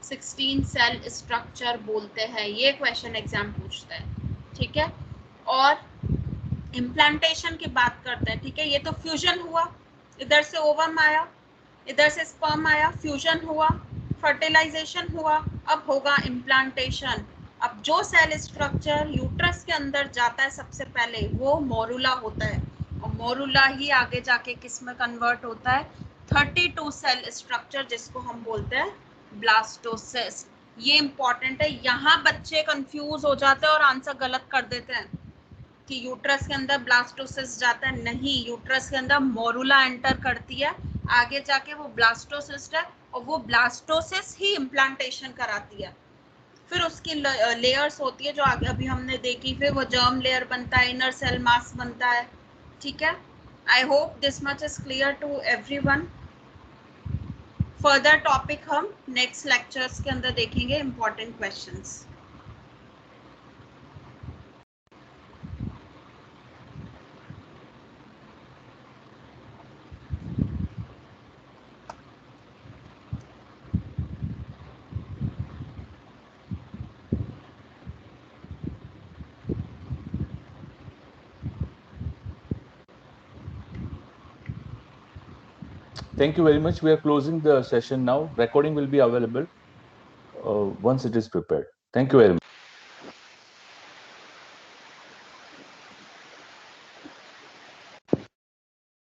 16 सेल स्ट्रक्चर बोलते हैं। ये क्वेश्चन एग्जाम पूछता है, ठीक है। और इम्प्लांटेशन की बात करते हैं, ठीक है। ये तो फ्यूजन हुआ, इधर से ओवम आया, इधर से स्पर्म आया, फ्यूजन हुआ, फर्टिलाइजेशन हुआ, अब होगा इम्प्लांटेशन। अब जो सेल स्ट्रक्चर यूट्रस के अंदर जाता है सबसे पहले वो मोरूला होता है, और मोरूला ही आगे जाके किस में कन्वर्ट होता है, 32 सेल स्ट्रक्चर, जिसको हम बोलते हैं ब्लास्टोसिस्ट। ये इंपॉर्टेंट है, यहाँ बच्चे कंफ्यूज हो जाते हैं और आंसर गलत कर देते हैं कि यूट्रस के अंदर ब्लास्टोसिस्ट जाता है, नहीं, यूट्रस के अंदर मोरूला एंटर करती है, आगे जाके वो ब्लास्टोसिस्ट है, और वो ब्लास्टोसिस्ट ही इम्प्लांटेशन कराती है। फिर उसकी लेयर्स होती है जो आगे अभी हमने देखी, फिर वो जर्म लेयर बनता है, इनर सेल मास बनता है, ठीक है, I hope this much is clear to everyone. Further topic हम नेक्स्ट लेक्चर्स के अंदर देखेंगे, important questions. Thank you very much. We are closing the session now. Recording will be available once it is prepared. Thank you very much.